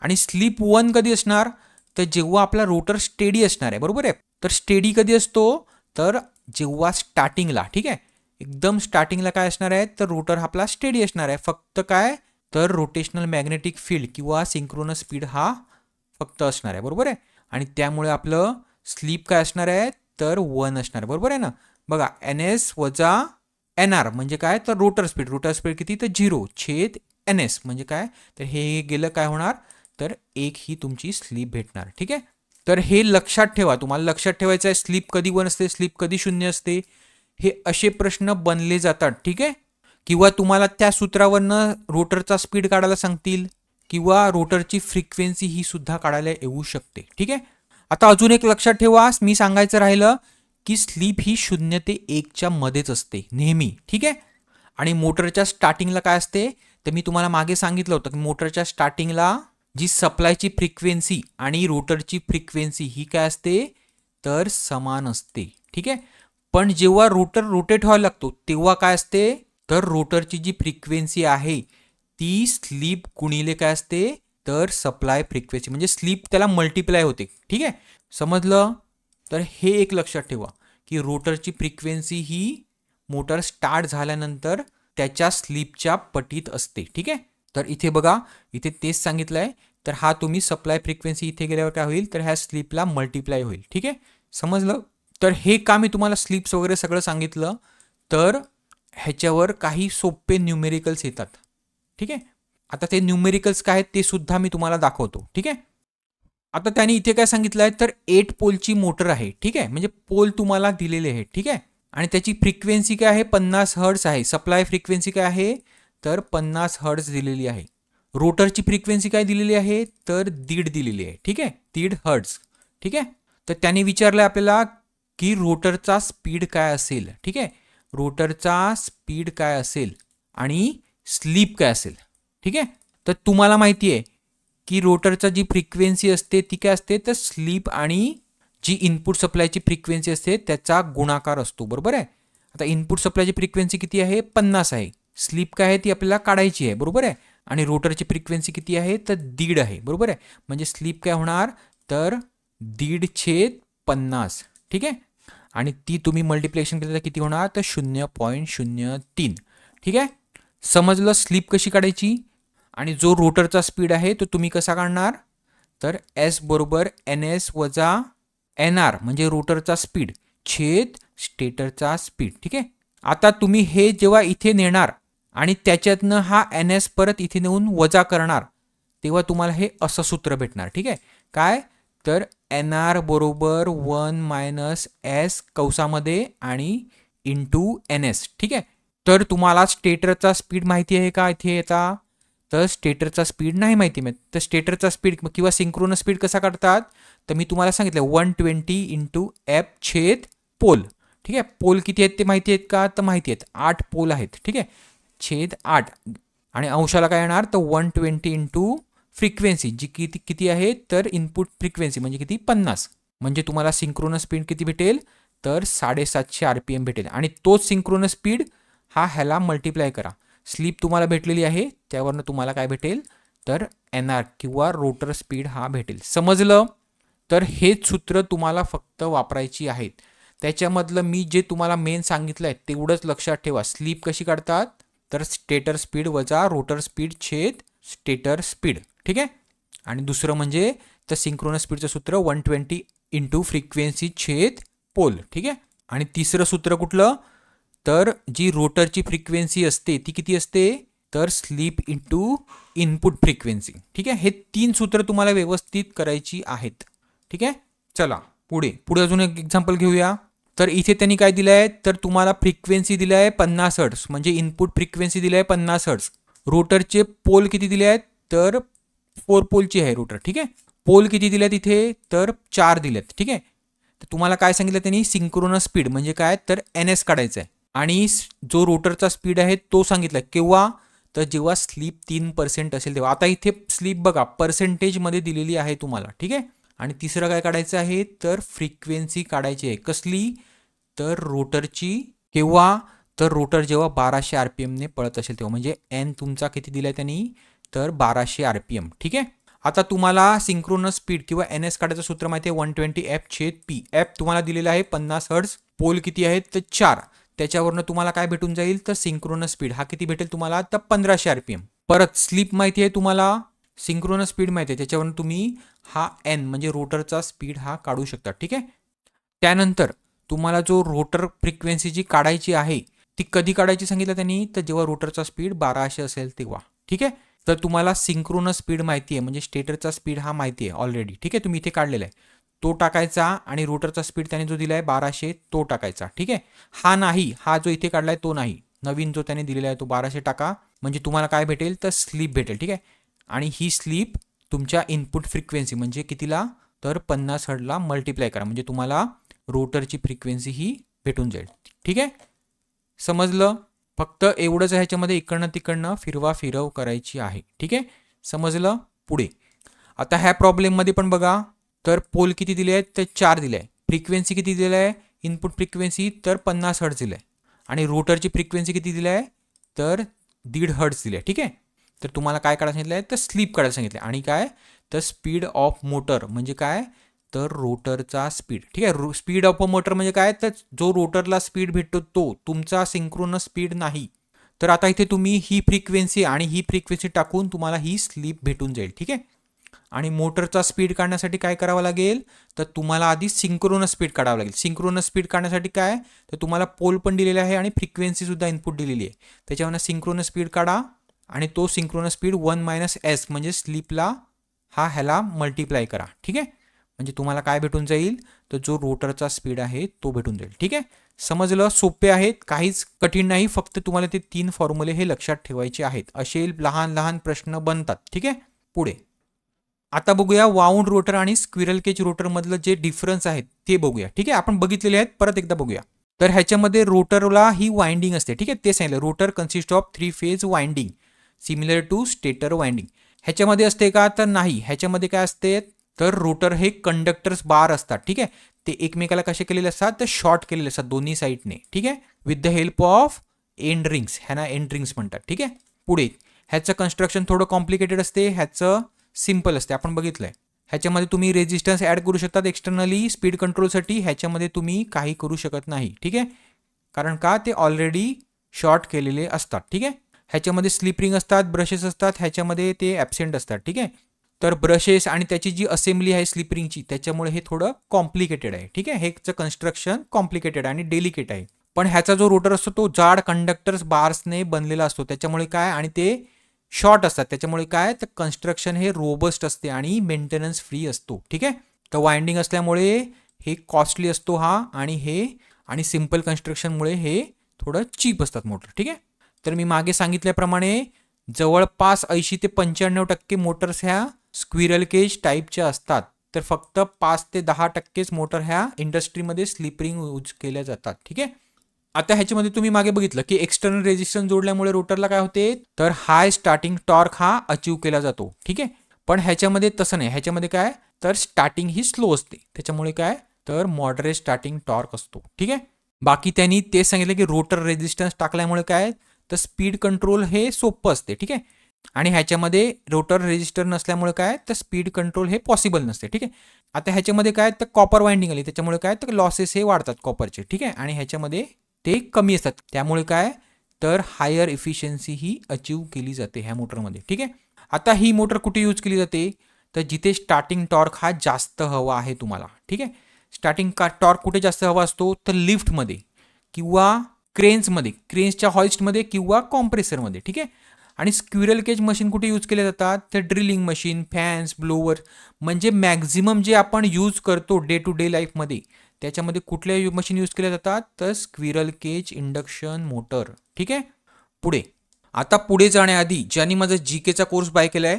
आणि स्लीप 1 कधी असणार, तर जेव्हा आपला रोटर स्टेडी असणार आहे. बरोबर आहे. तर स्टेडी कधी असतो, तर जेव्हा स्टार्टिंगला, ठीक आहे, एकदम स्टार्टिंगला काय असणार आहे, तर रोटर आपला स्टेडी असणार आहे. फक्त काय, तर रोटेशनल मॅग्नेटिक फील्ड किंवा सिंक्रोनस स्पीड हा फक्त असणार आहे. बरोबर आहे. आणि त्यामुळे आपलं स्लीप काय असणार आहे, तर 1 असणार आहे. बरोबर आहे ना. बघा NS वजा NR म्हणजे काय, तर रोटर स्पीड किती, तर 0 छेद NS म्हणजे काय, तर हे गेलं काय होणार, तर 1 ही तुमची स्लीप भेटणार. ठीक आहे. तर हे लक्षात ठेवा, तुम्हाला लक्षात ठेवायचं आहे स्लीप कधी 1 असते, स्लीप कधी 0 असते. हे असे प्रश्न बनले जातात. ठीक आहे. किंवा तुम्हाला त्या सूत्रावरनं रोटरचा स्पीड काढायला सांगतील किंवा रोटरची फ्रिक्वेन्सी ही सुद्धा काढायला येऊ शकते. ठीक आहे. आता अजून एक लक्षात ठेवा, मी सांगायचं राहिलं की स्लीप ही 0 ते 1च्या मध्येच असते नेहमी. ठीक आहे. आणि मोटरच्या स्टार्टिंगला काय असते, तर मी तुम्हाला मागे सांगितलं होतं की मोटरच्या स्टार्टिंगला जी सप्लायची फ्रिक्वेन्सी आणि रोटरची फ्रिक्वेन्सी ही काय असते, तर समान असते. ठीक आहे. पण जेव्हा रोटर रोटेट व्हायला लागतो तेव्हा काय असते, तर रोटरची जी फ्रिक्वेन्सी आहे ती स्लीप गुणिले काय असते, तर सप्लाय फ्रिक्वेन्सी, म्हणजे स्लीप त्याला मल्टिप्लाय होते. ठीक आहे. समजलं? तर हे एक लक्षात ठेवा की रोटरची फ्रिक्वेन्सी ही मोटर स्टार्ट झाल्यानंतर त्याच्या स्लीपच्या पटीत असते. ठीक आहे. तर इथे बघा, इथे तेच सांगितलं आहे. तर हा तुम्ही सप्लाय फ्रिक्वेन्सी इथे गेल्यावर काय होईल, तर ह्या स्लीपला मल्टिप्लाय होईल. ठीक आहे. समजलं? तर हे का मी तुम्हाला स्लीप्स वगैरे सगळं सांगितलं, तर ह्याच्यावर काही सोपे न्यूमेरिकल्स येतात. ठीक आहे. आता ते न्यूमेरिकल्स काय आहेत ते सुद्धा मी तुम्हाला दाखवतो. ठीक आहे. आता त्याने इथे काय सांगितलं आहे, तर 8 पोलची मोटर आहे. ठीक आहे. म्हणजे पोल तुम्हाला दिलेले आहेत. ठीक आहे. आणि त्याची फ्रिक्वेन्सी काय आहे, 50 हर्ट्ज आहे. सप्लाय फ्रिक्वेन्सी काय आहे, तर 50 हर्ट्ज दिलेली आहे. रोटरची फ्रिक्वेन्सी काय दिलेली आहे, तर 1.5 दिलेली आहे. ठीक आहे. 1.5 हर्ट्ज. ठीक आहे. तर त्याने विचारलं आपल्याला की रोटरचा स्पीड काय असेल. ठीक आहे. रोटरचा स्पीड काय असेल आणि स्लीप काय असेल. ठीक आहे. तर तुम्हाला माहिती आहे की रोटरचा जी फ्रिक्वेन्सी असते ती काय असते, तर स्लीप आणि जी इनपुट सप्लायची फ्रिक्वेन्सी असते त्याचा गुणाकार असतो. बरोबर आहे. आता इनपुट सप्लायची फ्रिक्वेन्सी किती आहे, 50 आहे. स्लीप काय आहे ती आपल्याला काढायची आहे. बरोबर आहे. आणि रोटरची फ्रिक्वेन्सी किती आहे, तर 1.5 आहे. बरोबर आहे. म्हणजे स्लीप काय होणार, तर 1.5 छेद 50, ठीक आहे. आणि ती तुम्ही मल्टिप्लिकेशन केलं तर किती होणार, तर 0.03, ठीक आहे. समजलं स्लिप कशी काढायची. आणि जो रोटरचा स्पीड आहे तो तुम्ही कसा काढणार, तर एस बरोबर एन एस वजा एन आर म्हणजे रोटरचा स्पीड छेद स्टेटरचा स्पीड, ठीक आहे. आता तुम्ही हे जेव्हा इथे नेणार आणि त्याच्यातनं हा एन एस परत इथे नेऊन वजा करणार, तेव्हा तुम्हाला हे असं सूत्र भेटणार, ठीक आहे. काय, तर एन आर बरोबर 1 मायनस एस कौसामध्ये आणि इंटू एन एस, ठीक आहे. तर तुम्हाला स्टेटरचा स्पीड माहिती आहे का इथे येता, तर स्टेटरचा स्पीड नाही माहिती. तर स्टेटरचा स्पीड किंवा सिंक्रोनस स्पीड कसा काढतात, तर मी तुम्हाला सांगितलं 120 इंटू एफ छेद पोल, ठीक आहे. पोल किती आहेत ते माहिती आहेत का, तर माहिती आहेत 8 पोल आहेत, ठीक आहे. छेद 8 आणि अंशाला काय येणार, तर 120 इंटू फ्रिक्वेन्सी जी किती आहे, तर इनपुट फ्रिक्वेन्सी म्हणजे किती 50, म्हणजे तुम्हाला सिंक्रोनस स्पीड किती भेटेल, तर 750 RPM भेटेल. आणि तोच सिंक्रोनस स्पीड हा ह्याला मल्टिप्लाय करा, स्लिप तुम्हाला भेटलेली आहे त्यावरनं तुम्हाला काय भेटेल, तर एन आर किंवा रोटर स्पीड हा भेटेल. समजलं. तर हेच सूत्र तुम्हाला फक्त वापरायची आहेत. त्याच्यामधलं मी जे तुम्हाला मेन सांगितलं आहे तेवढंच लक्षात ठेवा. स्लिप कशी काढतात, तर स्टेटर स्पीड वजा रोटर स्पीड छेद स्टेटर स्पीड, ठीक आहे. आणि दुसरं म्हणजे तर सिंक्रोनस स्पीडचं सूत्र 120 इंटू फ्रिक्वेन्सी छेद पोल, ठीक आहे. आणि तिसरं सूत्र कुठलं, तर जी रोटरची फ्रिक्वेन्सी असते ती किती असते, तर स्लिप इंटू इनपुट फ्रिक्वेन्सी, ठीक आहे. हे 3 सूत्र तुम्हाला व्यवस्थित करायची आहेत, ठीक आहे. चला पुढे अजून एक एक्झाम्पल घेऊया. तर इथे त्यांनी काय दिलं आहे, तर तुम्हाला फ्रिक्वेन्सी दिलं आहे 50 हर्ट्ज, म्हणजे इनपुट फ्रिक्वेन्सी दिली आहे 50 हर्ट्ज. रोटरचे पोल किती दिले आहेत, तर 4 पोलची आहे रोटर, ठीक आहे. पोल किती दिले आहेत इथे, तर 4 दिलेत, ठीक आहे. तर तुम्हाला काय सांगितलं त्यांनी, सिंक्रोनस स्पीड म्हणजे काय, तर एन एस काढायचं आहे. आणि जो रोटरचा स्पीड आहे तो सांगितला केव्हा, तर जेव्हा स्लिप 3% असेल तेव्हा. आता इथे स्लिप बघा पर्सेंटेजमध्ये दिलेली आहे तुम्हाला, ठीक आहे. आणि तिसरं काय काढायचं आहे, तर फ्रिक्वेन्सी काढायची आहे. कसली, तर रोटरची. केव्हा, तर रोटर जेव्हा 1200 RPM ने पळत असेल तेव्हा, म्हणजे एन तुमचा किती दिलाय त्यांनी, तर 1200 RPM, ठीक आहे. आता तुम्हाला सिंक्रोनस स्पीड किंवा एन एस काढायचं सूत्र माहिती आहे 120 एफ छेद पी. एफ तुम्हाला दिलेला आहे 50 हर्ट्ज, पोल किती आहेत, तर 4. त्याच्यावरनं तुम्हाला काय भेटून जाईल, तर सिंक्रोनस स्पीड हा किती भेटेल तुम्हाला, तर 1500 RPM. परत स्लिप माहिती आहे तुम्हाला, सिंक्रोनस स्पीड माहिती आहे, त्याच्यावरून तुम्ही हा एन म्हणजे रोटरचा स्पीड हा काढू शकता, ठीक आहे. त्यानंतर तुम्हाला जो रोटर फ्रिक्वेन्सी जी काढायची आहे ती कधी काढायची सांगितलं त्यांनी, तर जेव्हा रोटरचा स्पीड 1200 असेल तेव्हा, ठीक आहे. तर तुम्हाला सिंक्रोनस स्पीड माहिती आहे, म्हणजे स्टेटरचा स्पीड हा माहिती आहे ऑलरेडी, ठीक आहे. तुम्ही इथे काढलेला आहे तो टाकायचा आणि रोटरचा स्पीड त्याने जो दिला आहे 1200 तो टाकायचा, ठीक आहे. हा नाही, हा जो इथे काढलाय तो नाही, नवीन जो त्याने दिलेला आहे तो 1200 टाका, म्हणजे तुम्हाला काय भेटेल, तर स्लिप भेटेल, ठीक आहे. आणि ही स्लिप तुमच्या इनपुट फ्रिक्वेन्सी म्हणजे कितीला, तर 50 हर्ट्जला मल्टिप्लाय करा, म्हणजे तुम्हाला रोटरची फ्रिक्वेन्सी ही भेटून जाईल, ठीक आहे. समजलं. फक्त एवढंच आहे, ह्याच्यामध्ये इकडनं तिकडनं फिरव करायची आहे, ठीक आहे. समजलं. पुढे आता ह्या प्रॉब्लेममध्ये पण बघा, तर पोल किती दिले आहेत, तर 4 दिले आहे. फ्रिक्वेन्सी किती दिलं आहे, इनपुट फ्रिक्वेन्सी तर 50 हर्ट्ज दिलं आहे. आणि रोटरची फ्रिक्वेन्सी किती दिली आहे, तर 1.5 हर्ट्ज दिली आहे, ठीक आहे. तर तुम्हाला काय काढायला सांगितलं आहे, तर स्लिप काढायला सांगितलं आणि काय, तर स्पीड ऑफ मोटर म्हणजे काय, तर रोटरचा स्पीड, ठीक आहे. स्पीड ऑफ अ मोटर म्हणजे काय, तर जो रोटरला स्पीड भेटतो तो तुमचा सिंक्रोनस स्पीड नाही. तर आता इथे तुम्ही ही फ्रिक्वेन्सी आणि ही फ्रिक्वेन्सी टाकून तुम्हाला ही स्लिप भेटून जाईल, ठीक आहे. आणि मोटरचा स्पीड काढण्यासाठी काय करावं लागेल, तर तुम्हाला आधी सिंक्रोनस स्पीड काढावं लागेल. सिंक्रोनस स्पीड काढण्यासाठी काय, तर तुम्हाला पोल पण दिलेला आहे आणि फ्रिक्वेन्सी सुद्धा इनपुट दिलेली आहे. त्याच्यावरनं सिंक्रोनस स्पीड काढा आणि तो सिंक्रोनस स्पीड 1 मायनस एस म्हणजे स्लिपला ह्याला मल्टिप्लाय करा, ठीक आहे. म्हणजे तुम्हाला काय भेटून जाईल, तर जो रोटरचा स्पीड आहे तो भेटून जाईल, ठीक आहे. समजलं. सोपे आहेत, काहीच कठीण नाही, फक्त तुम्हाला ते 3 फॉर्म्युले हे लक्षात ठेवायचे आहेत. असे लहान लहान प्रश्न बनतात, ठीक आहे. पुढे आता बघूया वाऊंड रोटर आणि स्क्विरल केज रोटर मधलं जे डिफरन्स आहेत ते बघूया, ठीक आहे. आपण बघितलेले आहेत, परत एकदा बघूया. तर ह्याच्यामध्ये रोटरला ही वाइंडिंग असते, ठीक आहे. ते सांगितलं rotor consist of 3 phase winding similar to stator winding. ह्याच्यामध्ये असते का, तर नाही. ह्याच्यामध्ये काय असते, तर रोटर हे कंडक्टर्स बार असतात, ठीक आहे. ते एकमेकाला कसे केलेले असतात, तर शॉर्ट केलेले असतात दोन्ही साईडने, ठीक आहे. With the help of end rings, ह्यांना एंड रिंग्स म्हणतात, ठीक आहे. पुढे ह्याचं कन्स्ट्रक्शन थोडं कॉम्प्लिकेटेड असते, ह्याचं सिम्पल असते, आपण बघितलंय. ह्याच्यामध्ये तुम्ही रेजिस्टन्स ॲड करू शकतात एक्सटर्नली स्पीड कंट्रोलसाठी, ह्याच्यामध्ये तुम्ही काही करू शकत नाही. ठीक आहे, कारण का ते ऑलरेडी शॉर्ट केलेले असतात. ठीक आहे, ह्याच्यामध्ये स्लिप रिंग असतात, ब्रशेस असतात, ह्याच्यामध्ये ते ॲबसेंट असतात. ठीक आहे, तर ब्रशेस आणि त्याची जी असेंब्ली आहे स्लिप रिंगची, त्याच्यामुळे हे थोडं कॉम्प्लिकेटेड आहे. ठीक आहे, हेचं कन्स्ट्रक्शन कॉम्प्लिकेटेड आणि डेलिकेट आहे. पण ह्याचा जो रोटर असतो तो जाड कंडक्टर्स बार्सने बनलेला असतो, त्याच्यामुळे काय, आणि ते शॉर्ट असतात, त्याच्यामुळे काय, तर कन्स्ट्रक्शन हे रोबस्ट असते आणि मेंटेनन्स फ्री असतो. ठीक आहे, तर वाइंडिंग असल्यामुळे हे कॉस्टली असतो हा, आणि सिम्पल कन्स्ट्रक्शनमुळे हे थोडं चीप असतात मोटर. ठीक आहे, तर मी मागे सांगितल्याप्रमाणे जवळपास 80 ते 95% मोटर्स ह्या स्क्विरल केज टाईपच्या असतात, तर फक्त 5 ते 10% मोटर ह्या इंडस्ट्रीमध्ये स्लिप रिंग यूज केल्या जातात. ठीक आहे, आता ह्याच्यामध्ये तुम्ही मागे बघितलं की एक्सटर्नल रेजिस्टन्स जोडल्यामुळे रोटरला काय होते, तर हाय स्टार्टिंग टॉर्क हा अचीव केला जातो. ठीक आहे, पण ह्याच्यामध्ये तसं नाही, ह्याच्यामध्ये काय, तर स्टार्टिंग ही स्लो असते, त्याच्यामुळे काय, तर मॉडरेट स्टार्टिंग टॉर्क असतो. ठीक आहे, बाकी त्यांनी ते सांगितलं की रोटर रेजिस्टन्स टाकल्यामुळे काय, तर स्पीड कंट्रोल हे सोपं असते. ठीक आहे, आणि ह्याच्यामध्ये रोटर रेजिस्टर नसल्यामुळे काय, तर स्पीड कंट्रोल हे पॉसिबल नसते. ठीक आहे, आता ह्याच्यामध्ये काय, तर कॉपर वाइंडिंग आली, त्याच्यामुळे काय, तर लॉसेस हे वाढतात कॉपरचे. ठीक आहे, आणि ह्याच्यामध्ये ते कमी असतात, त्यामुळे काय, तर हायर इफिशियन्सी ही अचीव केली जाते ह्या मोटरमध्ये. ठीक आहे, आता ही मोटर कुठे यूज केली जाते, तर जिथे स्टार्टिंग टॉर्क हा जास्त हवा आहे तुम्हाला. ठीक आहे, स्टार्टिंग टॉर्क कुठे जास्त हवा असतो, तर लिफ्टमध्ये किंवा क्रेन्समध्ये, क्रेन्सच्या हॉइस्टमध्ये किंवा कॉम्प्रेसरमध्ये. ठीक आहे, आणि स्क्विरल केज मशीन कुठे यूज केले जातात, तर ड्रिलिंग मशीन, फॅन्स, ब्लोवर, म्हणजे मॅक्झिमम जे आपण यूज करतो डे टू डे लाईफमध्ये, त्याच्यामध्ये कुठल्या मशीन यूज केल्या जातात, तर स्क्विरल केज इंडक्शन मोटर. ठीक आहे, पुढे आता पुढे जाण्याआधी ज्यांनी माझा जीकेचा कोर्स बाय केला आहे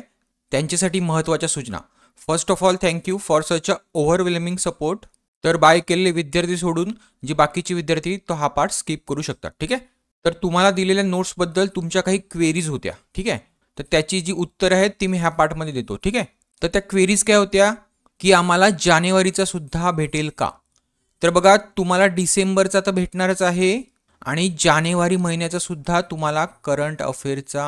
त्यांच्यासाठी महत्त्वाच्या सूचना. First of all thank you for such a overwhelming support. तर बाय केलेले विद्यार्थी सोडून जे बाकीचे विद्यार्थी तो हा पार्ट स्किप करू शकतात. ठीक आहे, तर तुम्हाला दिलेल्या नोट्सबद्दल तुमच्या काही क्वेरीज होत्या. ठीक आहे, तर त्याची जी उत्तरं आहेत ती मी ह्या पार्टमध्ये देतो. ठीक आहे, तर त्या क्वेरीज काय होत्या, की आम्हाला जानेवारीचा सुद्धा भेटेल का. तर बघा, तुम्हाला डिसेंबरचा तर भेटणारच आहे आणि जानेवारी महिन्याचा सुद्धा तुम्हाला करंट अफेअरचा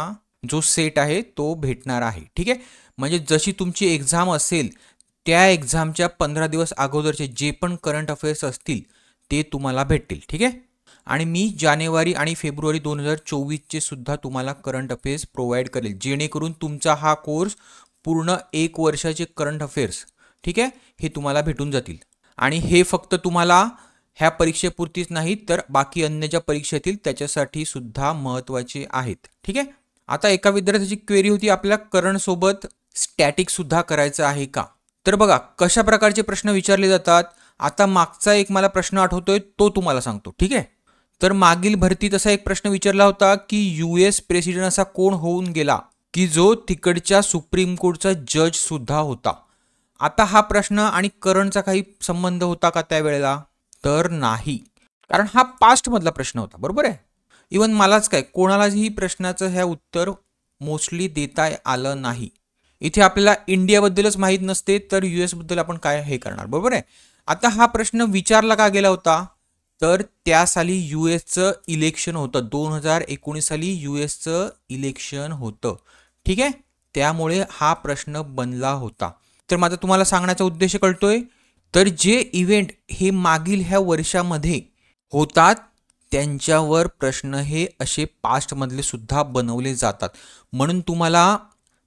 जो सेट आहे तो भेटणार आहे. ठीक आहे, म्हणजे जशी तुमची एक्झाम असेल त्या एक्झामच्या 15 दिवस अगोदरचे जे पण करंट अफेअर्स असतील ते तुम्हाला भेटतील. ठीक आहे, आणि मी जानेवारी आणि फेब्रुवारी 2024चे सुद्धा तुम्हाला करंट अफेअर्स प्रोव्हाइड करेल, जेणेकरून तुमचा हा कोर्स पूर्ण 1 वर्षाचे करंट अफेअर्स, ठीक आहे, हे तुम्हाला भेटून जातील. आणि हे फक्त तुम्हाला ह्या परीक्षेपुरतीच नाही, तर बाकी अन्य ज्या परीक्षा येतील त्याच्यासाठी सुद्धा महत्त्वाचे आहेत. ठीक आहे, आता एका विद्यार्थ्याची क्वेरी होती, आपल्याला करंट सोबत स्टॅटिक सुद्धा करायचं आहे का. तर बघा कशा प्रकारचे प्रश्न विचारले जातात. आता मागचा एक मला प्रश्न आठवतोय तो तुम्हाला सांगतो. ठीक आहे, तर मागील भरतीत असा एक प्रश्न विचारला होता की US प्रेसिडेंट असा कोण होऊन गेला की जो तिकडच्या सुप्रीम कोर्टचा जज सुद्धा होता. आता हा प्रश्न आणि करंटचा काही संबंध होता का त्यावेळेला, तर नाही, कारण हा पास्ट मधला प्रश्न होता. बरोबर आहे, इवन मलाच काय कोणालाही प्रश्नाचं ह्या उत्तर मोस्टली देता आलं नाही. इथे आपल्याला इंडियाबद्दलच माहीत नसते तर US बद्दल आपण काय हे करणार. बरोबर आहे, आता हा प्रश्न विचारला का गेला होता, तर त्या साली USचं इलेक्शन होतं, 2019 साली USचं इलेक्शन होतं. ठीक आहे, त्यामुळे हा प्रश्न बनला होता. तर माझा तुम्हाला सांगण्याचा उद्देश कळतोय, तर जे इव्हेंट हे मागील ह्या वर्षामध्ये होतात त्यांच्यावर प्रश्न हे असे पास्टमधले सुद्धा बनवले जातात. म्हणून तुम्हाला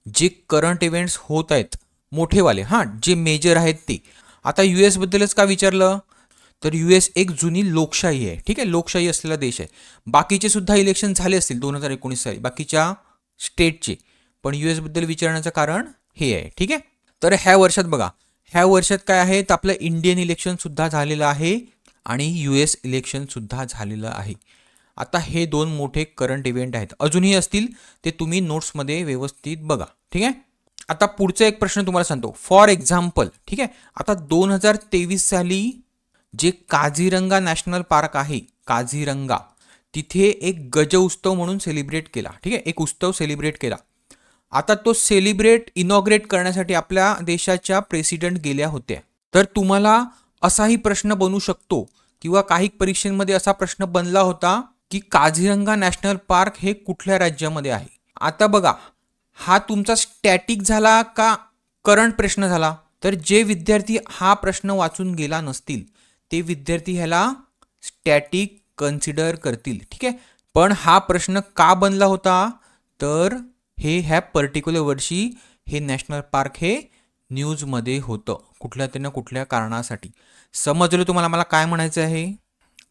जे करंट इव्हेंट्स होत आहेत मोठेवाले, हां, जे मेजर आहेत ते, आता US बद्दलच का विचारलं, तर US एक जुनी लोकशाही आहे. ठीक आहे, लोकशाही असलेला देश आहे. बाकीचे सुद्धा इलेक्शन झाले असतील 2019 साली बाकीच्या स्टेटचे, पण US बद्दल विचारण्याचं कारण हे आहे. ठीक आहे, तर ह्या वर्षात बघा, ह्या वर्षात काय आहे, तर आपलं इंडियन इलेक्शन सुद्धा झालेलं आहे आणि US इलेक्शन सुद्धा झालेलं आहे. आता हे दोन मोठे करंट इव्हेंट आहेत, अजूनही असतील, ते तुम्ही नोट्समध्ये व्यवस्थित बघा. ठीक आहे, आता पुढचा एक प्रश्न तुम्हाला सांगतो. फॉर एक्झाम्पल, ठीक आहे, आता 2023 साली जे काझीरंगा नॅशनल पार्क आहे, काझीरंगा, तिथे एक गज उत्सव म्हणून सेलिब्रेट केला. ठीक आहे, एक उत्सव सेलिब्रेट केला. आता तो इनॉग्रेट करण्यासाठी आपल्या देशाच्या प्रेसिडेंट गेल्या होत्या. तर तुम्हाला असाही प्रश्न बनू शकतो किंवा काही परीक्षेमध्ये असा प्रश्न बनला होता की काझीरंगा नॅशनल पार्क हे कुठल्या राज्यामध्ये आहे. आता बघा, हा तुमचा स्टॅटिक झाला का करंट प्रश्न झाला, तर जे विद्यार्थी हा प्रश्न वाचून गेला नसतील ते विद्यार्थी ह्याला स्टॅटिक कन्सिडर करतील, ठीक आहे. पण हा प्रश्न का बनला होता, तर ह्या पर्टिक्युलर वर्षी हे नॅशनल पार्क हे न्यूजमध्ये होतं कुठल्या तरी ना कुठल्या कारणासाठी. समजलं तुम्हाला मला काय म्हणायचं आहे.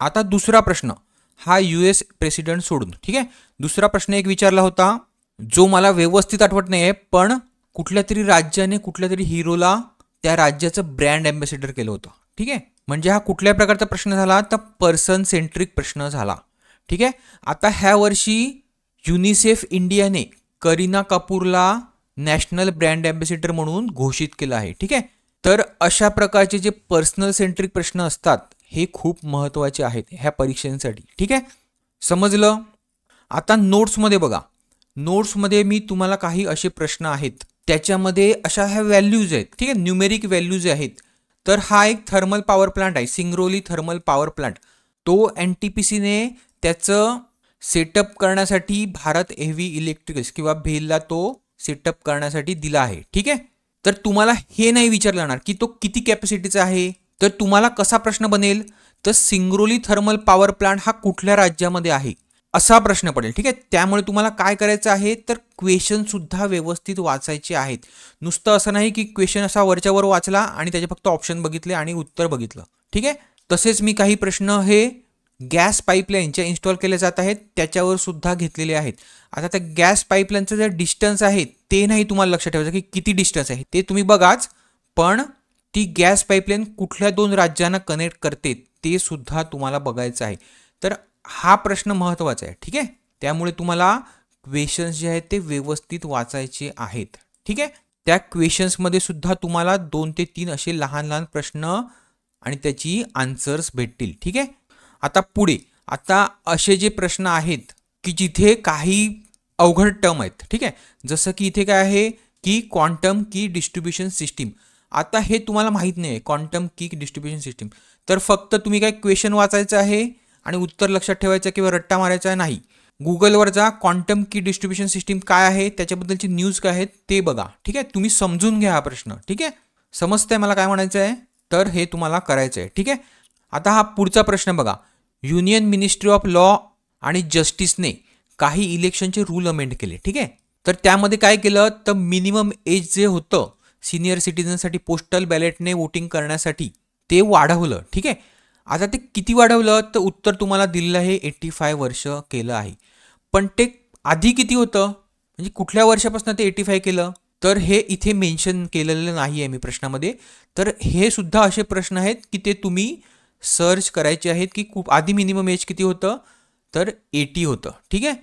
आता दुसरा प्रश्न हा US प्रेसिडेंट सोडून, ठीक आहे. दुसरा प्रश्न एक विचारला होता जो मला व्यवस्थित आठवत नाही आहे, पण कुठल्या तरी राज्याने कुठल्या तरी हिरोला त्या राज्याचं ब्रँड अँबॅसेडर केलं होतं, ठीक आहे. म्हणजे हा कुठल्या प्रकारचा प्रश्न झाला, तर पर्सन सेंट्रिक प्रश्न झाला, ठीक आहे. आता ह्या वर्षी युनिसेफ इंडियाने करीना कपूरला नॅशनल ब्रँड अँबॅसेडर म्हणून घोषित केलं आहे, ठीक आहे. तर अशा प्रकारचे जे पर्सनल सेंट्रिक प्रश्न असतात हे खूप महत्त्वाचे आहेत ह्या परीक्षांसाठी, ठीक आहे. समजलं. आता नोट्समध्ये बघा, नोट्समध्ये मी तुम्हाला काही असे प्रश्न आहेत त्याच्यामध्ये अशा ह्या व्हॅल्यूज आहेत, ठीक आहे, न्यूमेरिक व्हॅल्यूज आहेत. तर हा एक थर्मल पॉवर प्लांट आहे, सिंग्रोली थर्मल पॉवर प्लांट. तो NTPCने त्याचं सेटअप करण्यासाठी भारत हेवी इलेक्ट्रिकल्स किंवा भेलला तो सेटअप करण्यासाठी दिला आहे, ठीक आहे. तर तुम्हाला हे नाही विचारलं जाणार की तो किती कॅपॅसिटीचा आहे. तर तुम्हाला कसा प्रश्न बनेल, तर सिंग्रोली थर्मल पॉवर प्लांट हा कुठल्या राज्यामध्ये आहे असा प्रश्न पडेल, ठीक आहे. त्यामुळे तुम्हाला काय करायचं आहे, तर क्वेश्चन सुद्धा व्यवस्थित वाचायचे आहेत. नुसतं असं नाही की क्वेश्चन असा वरच्यावर वाचला आणि त्याचे फक्त ऑप्शन बघितले आणि उत्तर बघितलं, ठीक आहे. तसेच मी काही प्रश्न हे गॅस पाईपलाईनच्या इन्स्टॉल केले जात आहेत त्याच्यावर सुद्धा घेतलेले आहेत. आता त्या गॅस पाईपलाईनचं जे डिस्टन्स आहे ते नाही तुम्हाला लक्षात ठेवायचं की किती डिस्टन्स आहे ते तुम्ही बघाच, पण ती गॅस पाईपलाईन कुठल्या 2 राज्यांना कनेक्ट करते ते सुद्धा तुम्हाला बघायचं आहे. तर हा प्रश्न महत्त्वाचा आहे, ठीक आहे. त्यामुळे तुम्हाला क्वेश्चन्स जे आहेत ते व्यवस्थित वाचायचे आहेत, ठीक आहे. त्या क्वेश्चन्समध्ये सुद्धा तुम्हाला 2 ते 3 असे लहान लहान प्रश्न आणि त्याची आन्सर्स भेटतील, ठीक आहे. आता पुढे आता असे जे प्रश्न आहेत की जिथे काही अवघड टर्म आहेत, ठीक आहे. जसं की इथे काय आहे की क्वांटम की डिस्ट्रीब्युशन सिस्टीम. आता हे तुम्हाला माहीत नाही आहे क्वांटम की डिस्ट्रीब्युशन सिस्टीम, तर फक्त तुम्ही काय क्वेश्चन वाचायचं आहे आणि उत्तर लक्षात ठेवायचं किंवा रट्टा मारायचा नाही. गुगलवर जा, क्वांटम की डिस्ट्रीब्युशन सिस्टीम काय आहे त्याच्याबद्दलची न्यूज काय आहेत ते बघा, ठीक आहे. तुम्ही समजून घ्या हा प्रश्न, ठीक आहे. समजतंय मला काय म्हणायचं आहे, तर हे तुम्हाला करायचं आहे, ठीक आहे. आता हा पुढचा प्रश्न बघा, युनियन मिनिस्ट्री ऑफ लॉ आणि जस्टिसने काही इलेक्शनचे रूल अमेंड केले, ठीक आहे. तर त्यामध्ये काय केलं, तर मिनिमम एज जे होतं सिनियर सिटीजनसाठी पोस्टल बॅलेटने वोटिंग करण्यासाठी ते वाढवलं, ठीक आहे. आता ते किती वाढवलं, तर उत्तर तुम्हाला दिलेलं आहे 85 वर्ष केलं आहे. पण ते आधी किती होतं, म्हणजे कुठल्या वर्षापासून ते 85 केलं, तर हे इथे मेन्शन केलेलं नाही आहे मी प्रश्नामध्ये. तर हे सुद्धा असे प्रश्न आहेत की ते तुम्ही सर्च करायचे आहेत की खूप आधी मिनिमम एज किती होतं, तर 80 होतं, ठीक आहे.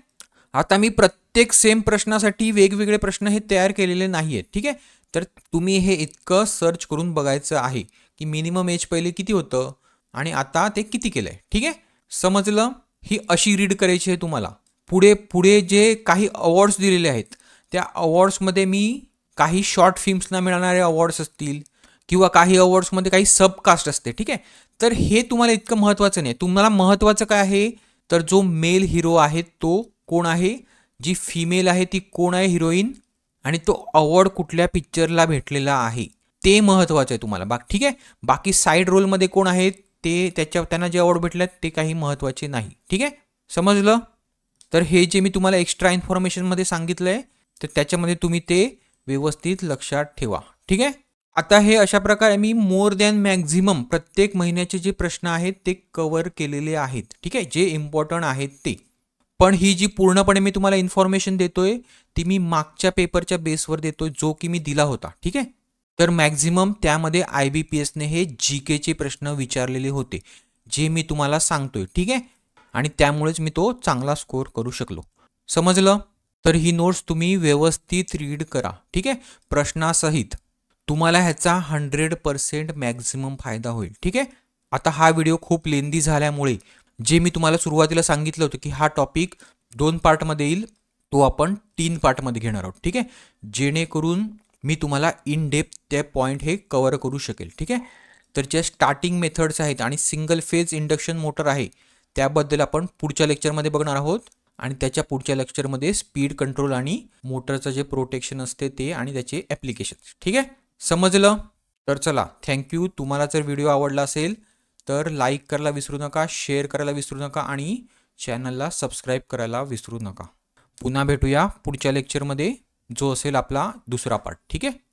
आता मी प्रत्येक सेम प्रश्नासाठी वेगवेगळे प्रश्न हे तयार केलेले नाही आहेत, ठीक आहे. तर तुम्ही हे इतकं सर्च करून बघायचं आहे की मिनिमम एज पहिले किती होतं आणि आता ते किती केलं आहे, ठीक आहे. समजलं. ही अशी रीड करायची आहे तुम्हाला. पुढे पुढे जे काही अवॉर्ड्स दिलेले आहेत त्या अवॉर्ड्समध्ये मी काही शॉर्ट फिल्म्सना मिळणारे अवॉर्ड्स असतील किंवा काही अवॉर्ड्समध्ये काही सबकास्ट असते, ठीक आहे. तर हे तुम्हाला इतकं महत्त्वाचं नाही. तुम्हाला महत्त्वाचं काय आहे, तर जो मेल हिरो आहे तो कोण आहे, जी फिमेल आहे ती कोण आहे हिरोईन, आणि तो अवॉर्ड कुठल्या पिक्चरला भेटलेला आहे ते महत्त्वाचं आहे तुम्हाला. ठीक आहे. बाकी साईड रोलमध्ये कोण आहेत ते त्यांना जे अवॉर्ड भेटले ते काही महत्त्वाचे नाही, ठीक आहे. समजलं. तर हे जे मी तुम्हाला एक्स्ट्रा इन्फॉर्मेशनमध्ये सांगितलं आहे तर त्याच्यामध्ये तुम्ही ते व्यवस्थित लक्षात ठेवा, ठीक आहे. आता हे अशा प्रकारे मी मोर दॅन मॅक्झिमम प्रत्येक महिन्याचे जे प्रश्न आहेत ते कव्हर केलेले आहेत, ठीक आहे, जे इम्पॉर्टंट आहेत ते. पण ही जी पूर्णपणे मी तुम्हाला इन्फॉर्मेशन देतोय ती मी मागच्या पेपरच्या बेसवर देतोय जो की मी दिला होता, ठीक आहे. तर मॅक्झिमम त्यामध्ये IBPSने हे GKचे प्रश्न विचारलेले होते जे मी तुम्हाला सांगतोय, ठीक आहे. आणि त्यामुळेच मी तो चांगला स्कोर करू शकलो. समजलं. तर ही नोट्स तुम्ही व्यवस्थित रीड करा, ठीक आहे, प्रश्नासहित. तुम्हाला ह्याचा 100% मॅक्झिमम फायदा होईल, ठीक आहे. आता हा व्हिडिओ खूप लेंदी झाल्यामुळे जे मी तुम्हाला सुरुवातीला सांगितलं होतं की हा टॉपिक 2 पार्टमध्ये येईल तो आपण 3 पार्टमध्ये घेणार आहोत, ठीक आहे, जेणेकरून मी तुम्हाला इन डेप्थ ते पॉईंट हे कव्हर करू शकेल, ठीक आहे. तर जे स्टार्टिंग मेथड्स आहेत आणि सिंगल फेज इंडक्शन मोटर आहे त्याबद्दल आपण पुढच्या लेक्चरमध्ये बघणार आहोत आणि त्याच्या पुढच्या लेक्चरमध्ये स्पीड कंट्रोल आणि मोटरचं जे प्रोटेक्शन असते ते आणि त्याचे ॲप्लिकेशन्स, ठीक आहे. समजलं. तर चला, थँक्यू. तुम्हाला जर व्हिडिओ आवडला असेल तर लाईक करायला विसरू नका, शेअर करायला विसरू नका आणि चॅनलला सबस्क्राईब करायला विसरू नका. पुन्हा भेटूया पुढच्या लेक्चरमध्ये, जो असेल आपला दुसरा पार्ट. ठीक आहे.